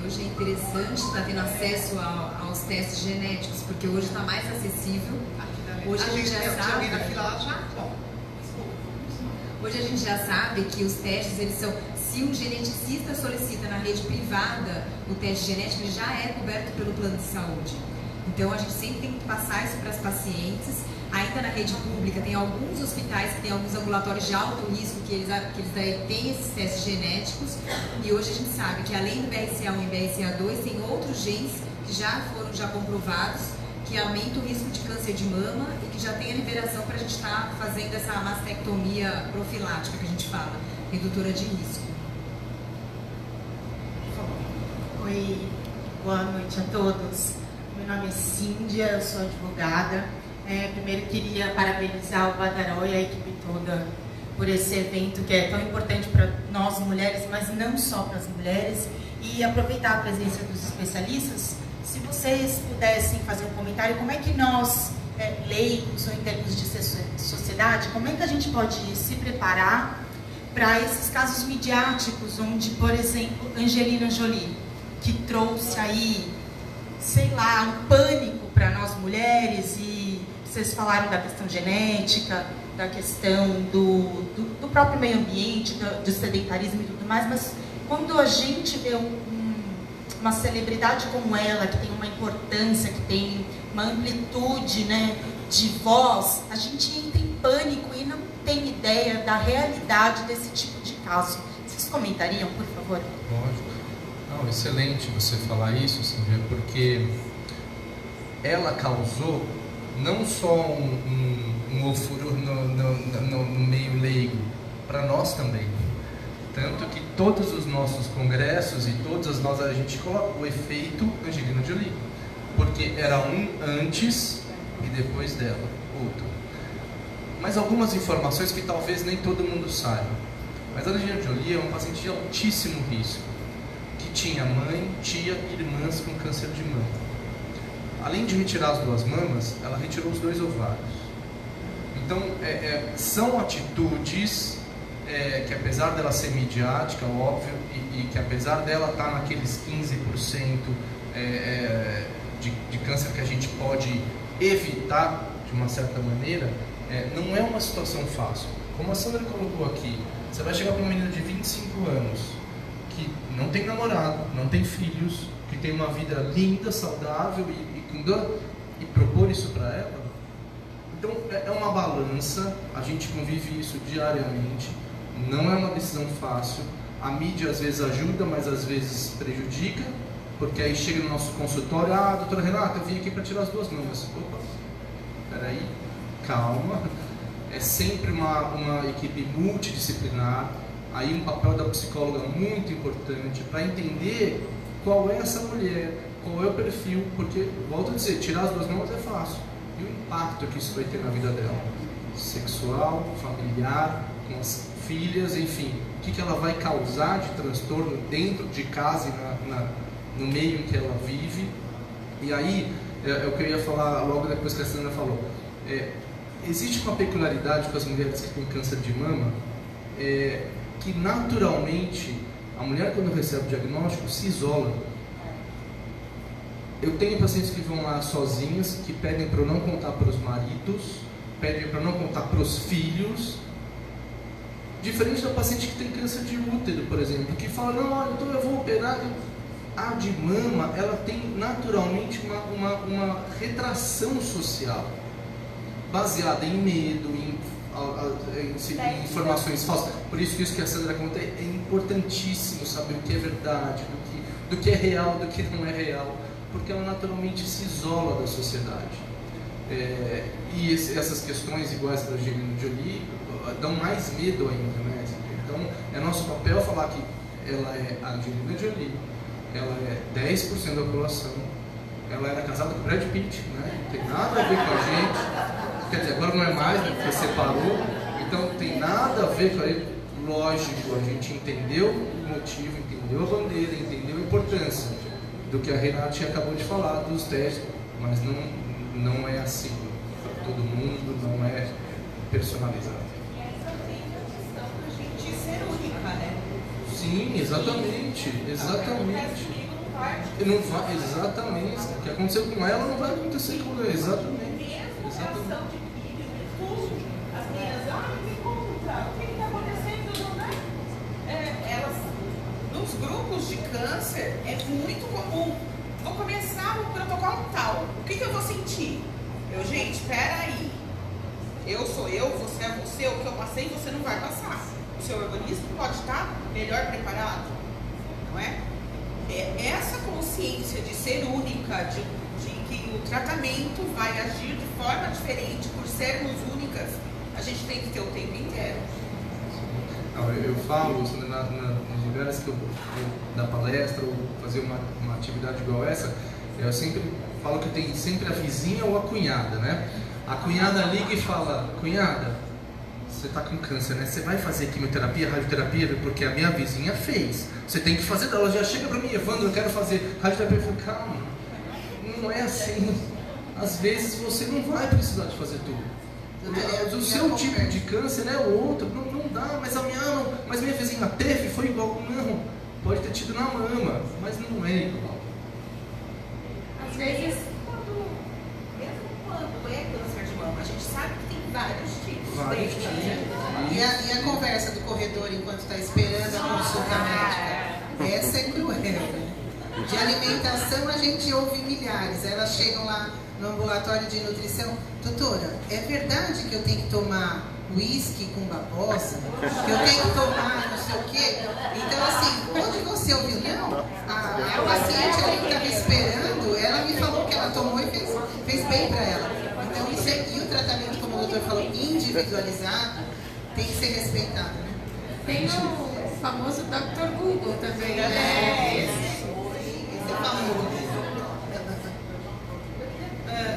Hoje é interessante estar tendo acesso aos testes genéticos, porque hoje está mais acessível. Hoje a gente já sabe. Hoje a gente já sabe que os testes, eles são, se um geneticista solicita na rede privada o teste genético, ele já é coberto pelo plano de saúde. Então a gente sempre tem que passar isso para as pacientes. Ainda na rede pública tem alguns hospitais que tem alguns ambulatórios de alto risco que eles têm esses testes genéticos, e hoje a gente sabe que além do BRCA1 e BRCA2 tem outros genes que já foram comprovados que aumentam o risco de câncer de mama e que já tem a liberação para a gente estar fazendo essa mastectomia profilática que a gente fala, redutora de risco. Oi, boa noite a todos. Meu nome é Cíndia, eu sou advogada. Primeiro queria parabenizar o Badaró e a equipe toda por esse evento que é tão importante para nós mulheres, mas não só para as mulheres, e aproveitar a presença dos especialistas. Se vocês pudessem fazer um comentário, como é que nós, leigos ou em termos de sociedade, como é que a gente pode se preparar para esses casos midiáticos, onde, por exemplo, Angelina Jolie, que trouxe aí, sei lá, um pânico para nós mulheres, e vocês falaram da questão genética, da questão do próprio meio ambiente, do sedentarismo e tudo mais, mas quando a gente vê uma celebridade como ela, que tem uma importância, que tem uma amplitude, de voz, a gente entra em pânico e não tem ideia da realidade desse tipo de caso. Vocês comentariam, por favor? Lógico. Não, excelente você falar isso, Silvia, porque ela causou não só um ofurô no meio leigo, para nós também. Tanto que todos os nossos congressos e todas a gente coloca o efeito Angelina Jolie, porque era um antes e depois dela, outro. Mas algumas informações que talvez nem todo mundo saiba. Mas a Angelina Jolie é uma paciente de altíssimo risco, que tinha mãe, tia e irmãs com câncer de mama. Além de retirar as 2 mamas, ela retirou os 2 ovários. Então, são atitudes que, apesar dela ser midiática, óbvio, e que apesar dela estar naqueles 15% de câncer que a gente pode evitar de uma certa maneira, não é uma situação fácil. Como a Sandra colocou aqui, você vai chegar para uma menina de 25 anos, que não tem namorado, não tem filhos, que tem uma vida linda, saudável e propor isso para ela. Então é uma balança, a gente convive isso diariamente. Não é uma decisão fácil. A mídia às vezes ajuda, mas às vezes prejudica, porque aí chega no nosso consultório, doutora Renata, eu vim aqui para tirar as 2 mamas. Opa, peraí, calma. É sempre uma equipe multidisciplinar, aí um papel da psicóloga muito importante para entender qual é essa mulher, qual é o perfil, porque, volto a dizer, tirar as 2 mamas é fácil. E o impacto que isso vai ter na vida dela? Sexual, familiar, com as filhas, enfim, o que ela vai causar de transtorno dentro de casa e no meio em que ela vive. E aí, é o que eu ia falar logo depois que a Sandra falou, existe uma peculiaridade com as mulheres que têm câncer de mama, que naturalmente a mulher, quando recebe o diagnóstico, se isola. Eu tenho pacientes que vão lá sozinhas, que pedem para eu não contar para os maridos, pedem para eu não contar para os filhos. Diferente da paciente que tem câncer de útero, por exemplo, que fala, não, olha, então eu vou operar. A de mama, ela tem naturalmente uma retração social, baseada em medo, em informações falsas. Por isso que a Sandra conta é importantíssimo saber o que é verdade, do que é real, do que não é real, porque ela naturalmente se isola da sociedade. E essas questões iguais da Angelina Jolie dão mais medo ainda, né? Então é nosso papel falar que ela é a Angelina Jolie, ela é 10% da população, ela era casada com o Brad Pitt, né? Não tem nada a ver com a gente, quer dizer, agora não é mais, né? Porque separou, então não tem nada a ver com ele. Lógico, a gente entendeu o motivo, entendeu a bandeira, entendeu a importância do que a Renata acabou de falar, dos testes, mas não é assim para todo mundo, não é personalizado. E essa tem a questão da gente ser única, né? Sim, exatamente. Não vai, exatamente. O que aconteceu com ela não vai acontecer com ela, exatamente. Mesmo reação de vídeo, de tudo, as meninas, me conta, o que está acontecendo, né? Elas, nos grupos de câncer, é muito comum. Vou começar o protocolo tal. O que eu vou sentir? Gente, peraí. Eu sou eu, você é você, o que eu passei você não vai passar. O seu organismo pode estar melhor preparado, não é? Essa consciência de ser única, de que o tratamento vai agir de forma diferente por sermos únicas, a gente tem que ter o tempo inteiro. Eu falo nos lugares que eu vou dar palestra ou fazer uma atividade igual essa, eu sempre falo que tem sempre a vizinha ou a cunhada, né? A cunhada liga e fala, cunhada, você está com câncer, né? Você vai fazer quimioterapia, radioterapia, porque a minha vizinha fez. Você tem que fazer, ela já chega para mim, Evandro, eu quero fazer radioterapia. Eu falo, calma, não é assim. Às vezes você não vai precisar de fazer tudo. O seu tipo de câncer é o outro, não dá, mas minha vizinha teve, foi igual. Não, pode ter tido na mama, mas não é igual. Às vezes, mesmo quando é câncer de mama, a gente sabe que tem vários tipos. E a conversa do corredor enquanto está esperando a consulta médica? Essa é cruel. De alimentação a gente ouve milhares. Elas chegam lá no ambulatório de nutrição. Doutora, é verdade que eu tenho que tomar uísque com babosa? Que eu tenho que tomar não sei o quê? Então, assim, onde você ouviu? Não, a paciente ali que estava esperando, ela me falou que ela tomou e fez bem para ela. Então, isso é, e o tratamento, como o doutor falou, individualizado, tem que ser respeitado, né? tem o famoso Dr. Google também, né? Esse é famoso.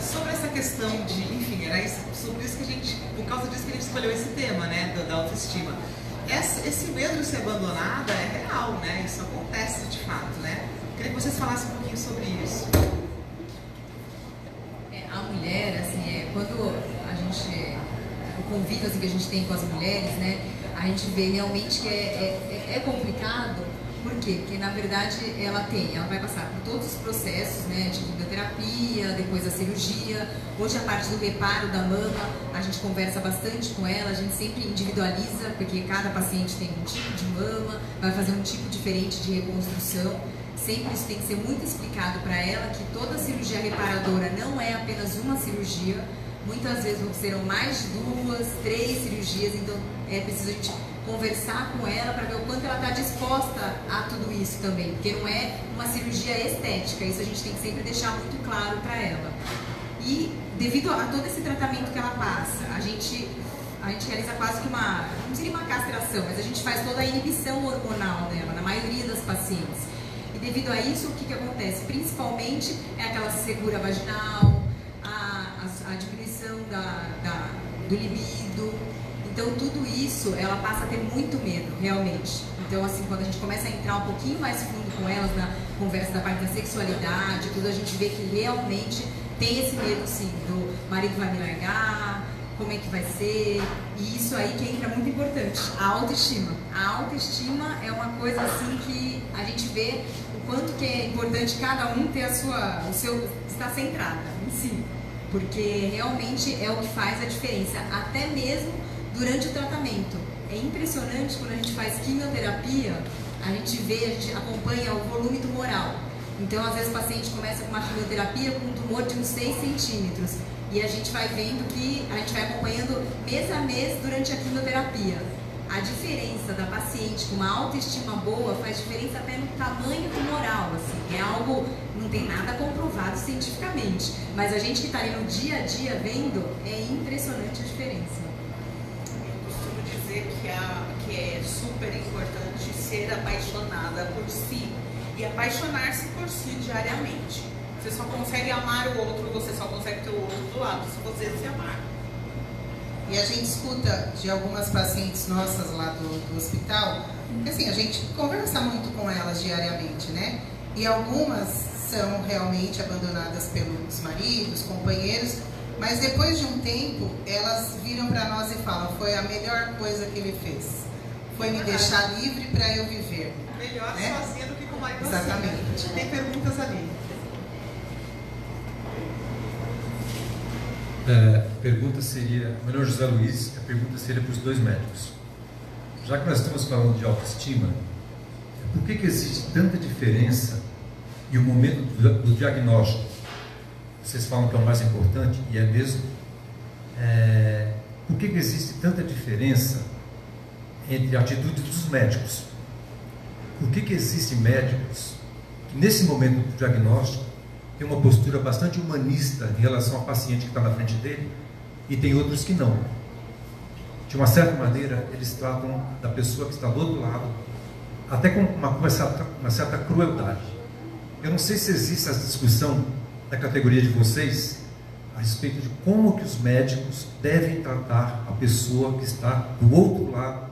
Sobre essa questão de, enfim, era sobre isso que a gente, por causa disso que a gente escolheu esse tema, né, da autoestima. Esse medo de ser abandonada é real, né? Isso acontece de fato, né? Queria que vocês falassem um pouquinho sobre isso. A mulher, assim, quando a gente, o convívio assim, que a gente tem com as mulheres, né, a gente vê realmente que é complicado. Por quê? Porque na verdade ela vai passar por todos os processos, né, de quimioterapia, depois a cirurgia. Hoje a parte do reparo da mama, a gente conversa bastante com ela, a gente sempre individualiza, porque cada paciente tem um tipo de mama, vai fazer um tipo diferente de reconstrução. Sempre isso tem que ser muito explicado para ela, que toda cirurgia reparadora não é apenas uma cirurgia, muitas vezes serão mais de 2, 3 cirurgias, então é preciso a gente conversar com ela para ver o quanto ela está disposta a tudo isso também, porque não é uma cirurgia estética, isso a gente tem que sempre deixar muito claro para ela. E devido a todo esse tratamento que ela passa, a gente realiza quase que não seria uma castração, mas a gente faz toda a inibição hormonal dela, na maioria das pacientes. E devido a isso, o que acontece? Principalmente é aquela secura vaginal, a diminuição do libido. Então, tudo isso, ela passa a ter muito medo, realmente. Então, assim, quando a gente começa a entrar um pouquinho mais fundo com elas na conversa da parte da sexualidade, tudo, a gente vê que realmente tem esse medo, sim, do marido vai me largar, como é que vai ser, e isso aí que entra muito importante, a autoestima. A autoestima é uma coisa, assim, que a gente vê o quanto que é importante cada um ter estar centrada em si, porque realmente é o que faz a diferença, até mesmo durante o tratamento. É impressionante quando a gente faz quimioterapia, a gente acompanha o volume tumoral. Então, às vezes o paciente começa com uma quimioterapia com um tumor de uns 6 centímetros. E a gente vai vendo que a gente vai acompanhando mês a mês durante a quimioterapia. A diferença da paciente com uma autoestima boa faz diferença até no tamanho tumoral, assim. É algo, não tem nada comprovado cientificamente. Mas a gente que está ali no dia a dia vendo, é impressionante a diferença. Que é super importante ser apaixonada por si e apaixonar-se por si diariamente. Você só consegue amar o outro, você só consegue ter o outro do lado se você se amar. E a gente escuta de algumas pacientes nossas lá do hospital, que assim, a gente conversa muito com elas diariamente, né? E algumas são realmente abandonadas pelos maridos, companheiros, mas depois de um tempo, elas viram para nós e falam, foi a melhor coisa que ele fez. Foi me deixar livre para eu viver. Melhor né? sozinha do que com o marido. Exatamente. Assim. Tem perguntas ali. Pergunta seria, meu nome é José Luiz, a pergunta seria para os dois médicos. Já que nós estamos falando de autoestima, por que existe tanta diferença e o momento do diagnóstico? Vocês falam que é o mais importante, e é mesmo. Por que existe tanta diferença entre a atitude dos médicos? Por que existem médicos que, nesse momento do diagnóstico, têm uma postura bastante humanista em relação ao paciente que está na frente dele, e tem outros que não? De uma certa maneira, eles tratam da pessoa que está do outro lado, até com uma certa crueldade. Eu não sei se existe essa discussão da categoria de vocês a respeito de como que os médicos devem tratar a pessoa que está do outro lado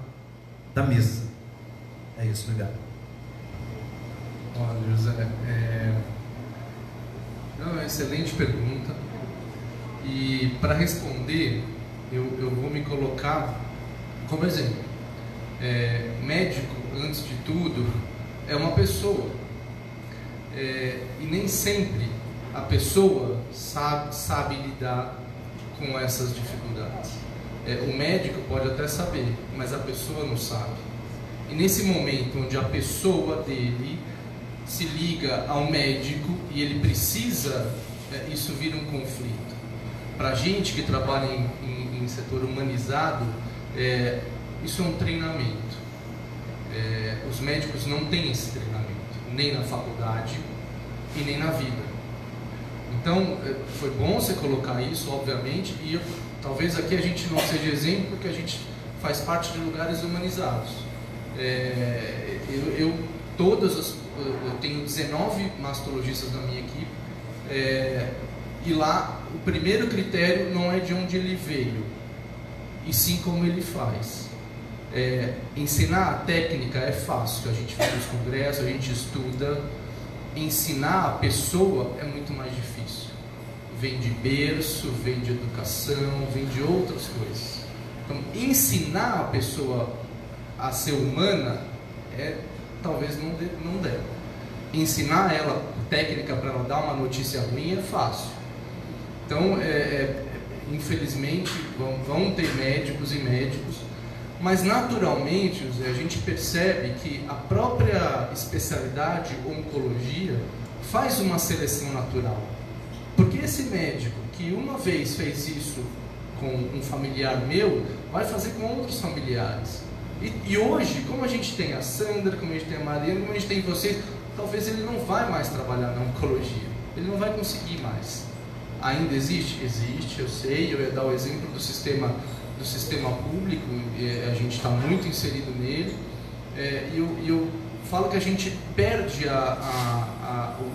da mesa. É isso, obrigado. Olha, José, uma excelente pergunta. E para responder, eu vou me colocar como exemplo. Médico, antes de tudo, é uma pessoa. E nem sempre a pessoa sabe lidar com essas dificuldades. O médico pode até saber, mas a pessoa não sabe. E nesse momento onde a pessoa dele se liga ao médico e ele precisa, isso vira um conflito. Para a gente que trabalha em setor humanizado, isso é um treinamento. Os médicos não têm esse treinamento, nem na faculdade e nem na vida. Então, foi bom você colocar isso, obviamente, e talvez aqui a gente não seja exemplo, porque a gente faz parte de lugares humanizados. Eu tenho 19 mastologistas na minha equipe, e lá o primeiro critério não é de onde ele veio, e sim como ele faz. Ensinar a técnica é fácil, a gente vai nos congressos, a gente estuda. Ensinar a pessoa é muito mais difícil. Vem de berço, vem de educação, vem de outras coisas. Então, ensinar a pessoa a ser humana talvez não dê. Ensinar ela técnica para ela dar uma notícia ruim é fácil. Então, infelizmente, vão ter médicos e médicos, mas naturalmente, a gente percebe que a própria especialidade oncologia faz uma seleção natural. Porque esse médico que uma vez fez isso com um familiar meu, vai fazer com outros familiares. E hoje, como a gente tem a Sandra, como a gente tem a Mariana, como a gente tem vocês, talvez ele não vai mais trabalhar na oncologia. Ele não vai conseguir mais. Ainda existe? Existe, eu sei. Eu ia dar o exemplo do sistema público, a gente está muito inserido nele. E eu falo que a gente perde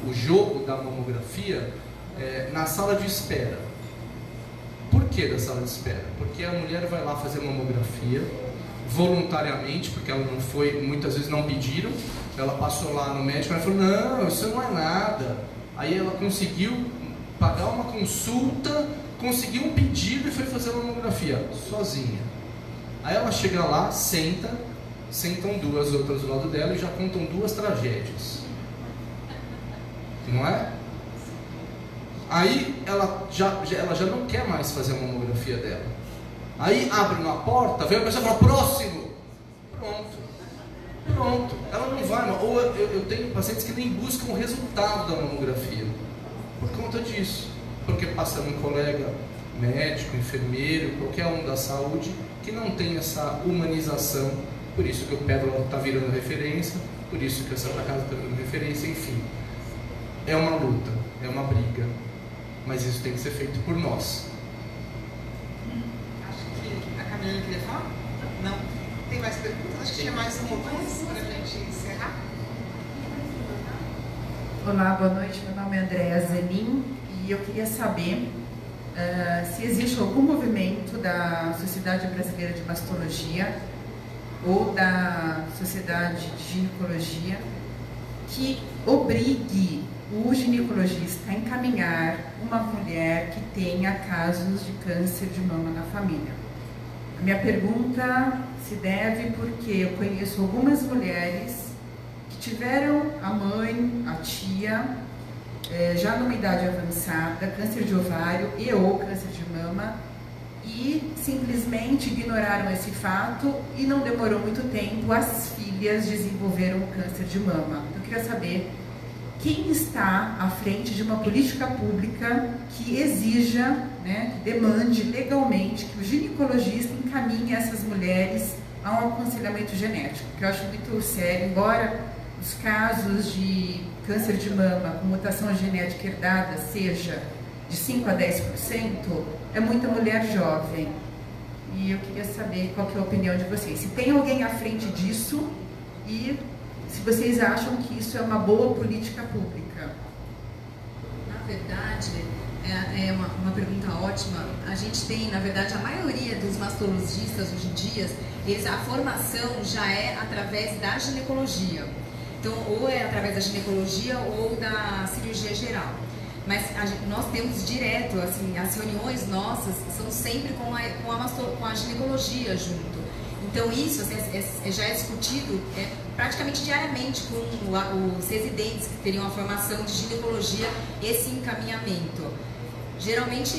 o jogo da mamografia na sala de espera. Por que da sala de espera? Porque a mulher vai lá fazer mamografia voluntariamente, porque ela não foi, muitas vezes não pediram, ela passou lá no médico e falou, não, isso não é nada. Aí ela conseguiu pagar uma consulta, conseguiu um pedido e foi fazer a mamografia sozinha. Aí ela chega lá, sentam duas outras do lado dela e já contam duas tragédias. Não é? Aí ela já não quer mais fazer a mamografia dela. Aí abre uma porta, vem a pessoa e fala, próximo! Pronto. Ela não vai, ou eu tenho pacientes que nem buscam o resultado da mamografia. Por conta disso. Porque passa um colega médico, enfermeiro, qualquer um da saúde, que não tem essa humanização. Por isso que o Pérola está virando referência, por isso que a Santa Casa está virando referência, enfim. É uma luta, é uma briga. Mas isso tem que ser feito por nós. Acho que a Camila queria falar? Não? Tem mais perguntas? Acho que tinha mais uma para a gente encerrar. Olá, boa noite. Meu nome é Andréa Zelim e eu queria saber se existe algum movimento da Sociedade Brasileira de Mastologia ou da Sociedade de Ginecologia que obrigue o ginecologista a encaminhar uma mulher que tenha casos de câncer de mama na família. A minha pergunta se deve porque eu conheço algumas mulheres que tiveram a mãe, a tia, já numa idade avançada, câncer de ovário e ou câncer de mama, e simplesmente ignoraram esse fato e não demorou muito tempo, as filhas desenvolveram o câncer de mama. Eu queria saber quem está à frente de uma política pública que exija, que demande legalmente que o ginecologista encaminhe essas mulheres a um aconselhamento genético, que eu acho muito sério, embora os casos de câncer de mama com mutação genética herdada seja de 5 a 10%, é muita mulher jovem. E eu queria saber qual que é a opinião de vocês. Se tem alguém à frente disso e se vocês acham que isso é uma boa política pública. Na verdade, é uma pergunta ótima. A gente tem, na verdade, a maioria dos mastologistas hoje em dia, a formação já é através da ginecologia. Então, ou é através da ginecologia ou da cirurgia geral. Mas nós temos direto, assim, as reuniões nossas são sempre com a ginecologia junto. Então isso assim, já é discutido praticamente diariamente com os residentes que teriam a formação de ginecologia, esse encaminhamento. Geralmente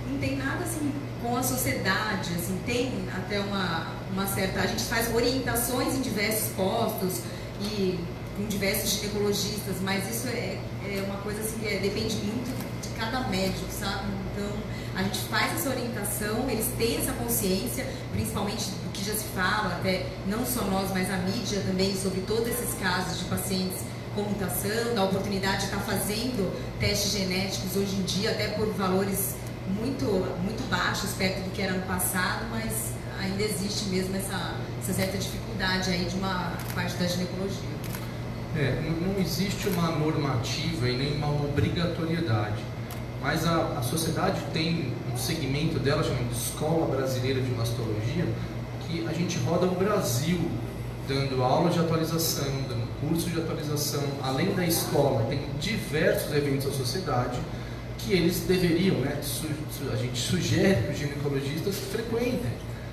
não tem nada assim com a sociedade, assim, tem até uma certa... A gente faz orientações em diversos postos e com diversos ginecologistas, mas isso é uma coisa assim, depende muito de cada médico, sabe? Então, a gente faz essa orientação, eles têm essa consciência, principalmente do que já se fala, até não só nós, mas a mídia também, sobre todos esses casos de pacientes com mutação, da oportunidade de estar fazendo testes genéticos hoje em dia, até por valores muito, muito baixos, perto do que era no passado, mas ainda existe mesmo essa certa dificuldade aí de uma parte da ginecologia. Não existe uma normativa e nem uma obrigatoriedade, mas a sociedade tem um segmento dela chamado Escola Brasileira de Mastologia, que a gente roda o Brasil dando aula de atualização, dando curso de atualização. Além da escola, tem diversos eventos da sociedade que eles deveriam, a gente sugere que os ginecologistas frequentem.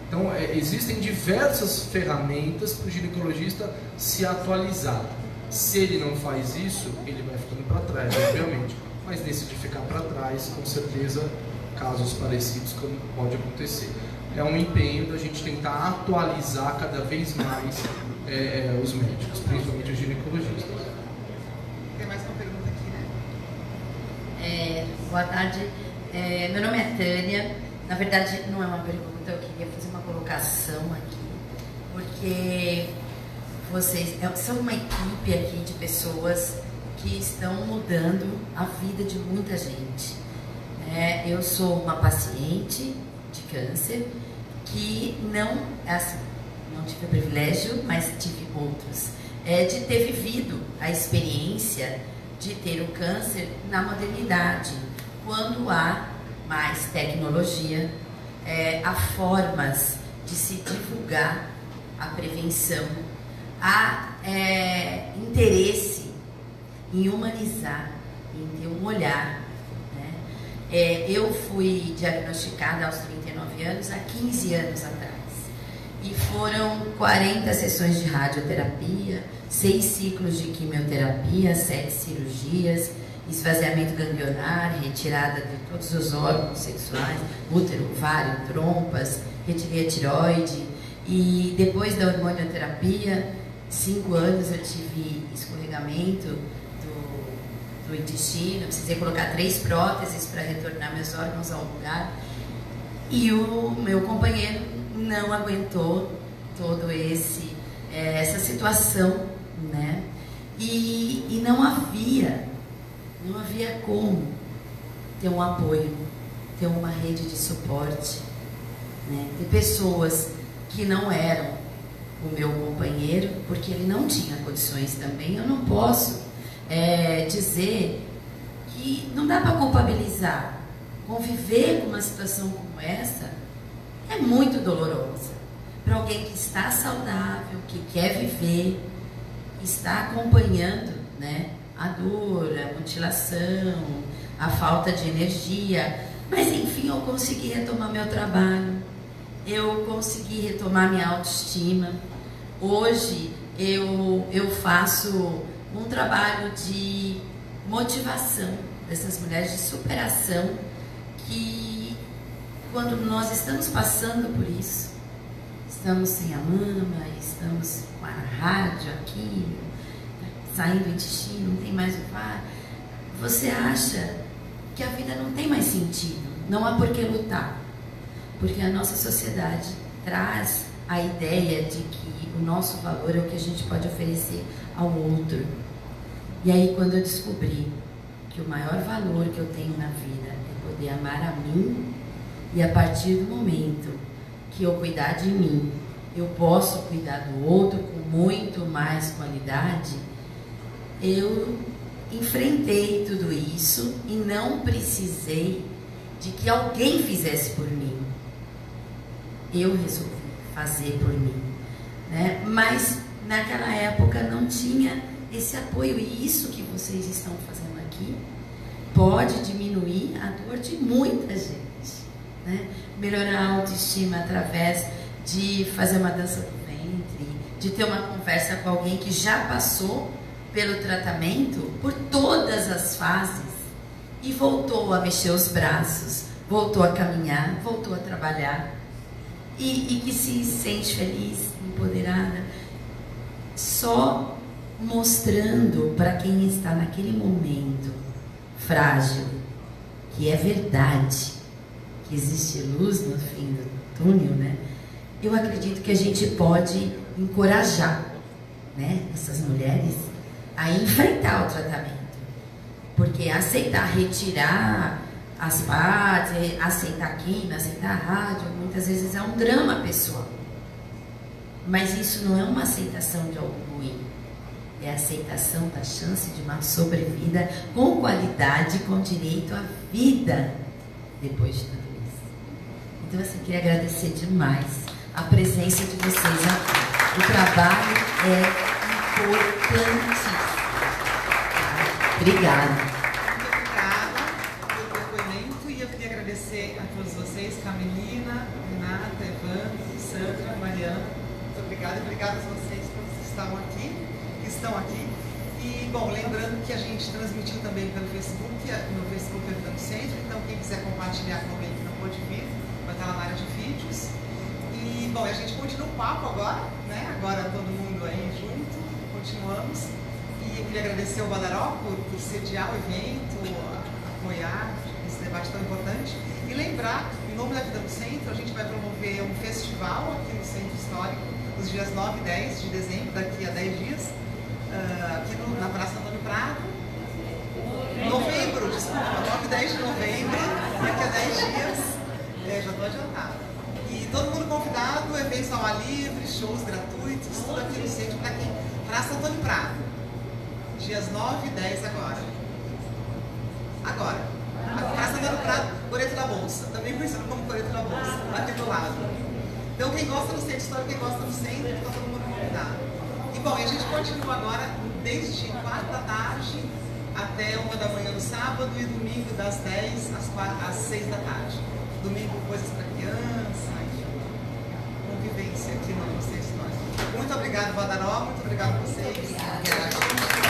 Então, existem diversas ferramentas para o ginecologista se atualizar. Se ele não faz isso, ele vai ficando para trás, obviamente. Mas nesse de ficar para trás, com certeza, casos parecidos como pode acontecer. É um empenho da gente tentar atualizar cada vez mais os médicos, principalmente os ginecologistas. Tem mais uma pergunta aqui, né? Boa tarde. Meu nome é Tânia. Na verdade, não é uma pergunta, eu queria fazer uma colocação aqui. porque vocês são uma equipe aqui de pessoas que estão mudando a vida de muita gente. Eu sou uma paciente de câncer que não tive o privilégio, mas tive outros, de ter vivido a experiência de ter o câncer na modernidade, quando há mais tecnologia, há formas de se divulgar a prevenção, há interesse em humanizar, em ter um olhar. Eu fui diagnosticada aos 39 anos, há 15 anos atrás. E foram 40 sessões de radioterapia, 6 ciclos de quimioterapia, 7 cirurgias, esvaziamento ganglionar, retirada de todos os órgãos sexuais, útero, ovário, trompas, retirei a tireoide. E depois da hormonioterapia, 5 anos eu tive escorregamento do intestino, precisei colocar 3 próteses para retornar meus órgãos ao lugar. E o meu companheiro não aguentou todo essa situação, né? E não havia como ter um apoio, ter uma rede de suporte, né? Ter pessoas que não eram o meu companheiro, porque ele não tinha condições também. Eu não posso dizer que não dá para culpabilizar. Conviver com uma situação como essa é muito dolorosa. Para alguém que está saudável, que quer viver, está acompanhando, né, a dor, a mutilação, a falta de energia. Mas enfim, eu consegui retomar meu trabalho, eu consegui retomar minha autoestima. Hoje eu faço um trabalho de motivação dessas mulheres, de superação, que quando nós estamos passando por isso, estamos sem a mama, estamos com a rádio aqui, saindo o intestino, não tem mais o var, você acha que a vida não tem mais sentido, não há por que lutar, porque a nossa sociedade traz a ideia de que o nosso valor é o que a gente pode oferecer ao outro. E aí, quando eu descobri que o maior valor que eu tenho na vida é poder amar a mim, e a partir do momento que eu cuidar de mim, eu posso cuidar do outro com muito mais qualidade, eu enfrentei tudo isso e não precisei de que alguém fizesse por mim. Eu resolvi fazer por mim, né? Mas naquela época não tinha esse apoio, e isso que vocês estão fazendo aqui pode diminuir a dor de muita gente, né? Melhorar a autoestima através de fazer uma dança do ventre, de ter uma conversa com alguém que já passou pelo tratamento, por todas as fases, e voltou a mexer os braços, voltou a caminhar, voltou a trabalhar, e que se sente feliz, empoderada, só mostrando para quem está naquele momento frágil que é verdade, que existe luz no fim do túnel, né? Eu acredito que a gente pode encorajar, né, essas mulheres a enfrentar o tratamento, porque aceitar retirar as partes, aceitar química, aceitar a rádio, muitas vezes é um drama pessoal, mas isso não é uma aceitação de algo ruim, é a aceitação da chance de uma sobrevida com qualidade, com direito à vida depois de tudo isso. Então, assim, queria agradecer demais a presença de vocês aqui. O trabalho é importantíssimo. Obrigada. Muito obrigada pelo depoimento, e eu queria agradecer a todos vocês, Carmelina, Renata, Evandro, Sandra, Mariana. Muito obrigada, e obrigada a vocês todos que estão aqui. E, bom, lembrando que a gente transmitiu também pelo Facebook, no Facebook do Evitando Centro, então quem quiser compartilhar com alguém que não pôde vir, vai estar lá na área de vídeos. E, bom, a gente continua o papo agora, né? Agora todo mundo aí junto, continuamos. E eu queria agradecer ao Badaró por sediar o evento, apoiar esse debate tão importante. E lembrar, em nome da Vida no Centro, a gente vai promover um festival aqui no Centro Histórico, nos dias 9 e 10 de dezembro, daqui a 10 dias, aqui na Praça Antônio Prado. Novembro, desculpa, 9 e 10 de novembro, daqui a 10 dias, já estou adiantado. E todo mundo convidado, eventos ao ar livre, shows gratuitos, tudo aqui no centro para quem? Praça Antônio Prado, dias 9 e 10 agora. A Praça Antônio Prado, Coreto da Bolsa, também conhecido como Coreto da Bolsa, aqui do lado. Então quem gosta do centro histórico, quem gosta do centro, está todo mundo convidado. E bom, a gente continua agora desde 4 da tarde até 1 da manhã no sábado e domingo das 10 às 6 da tarde. Domingo coisas para criança, enfim, convivência aqui no centro histórico. Muito obrigado, Badaró, muito obrigado a vocês.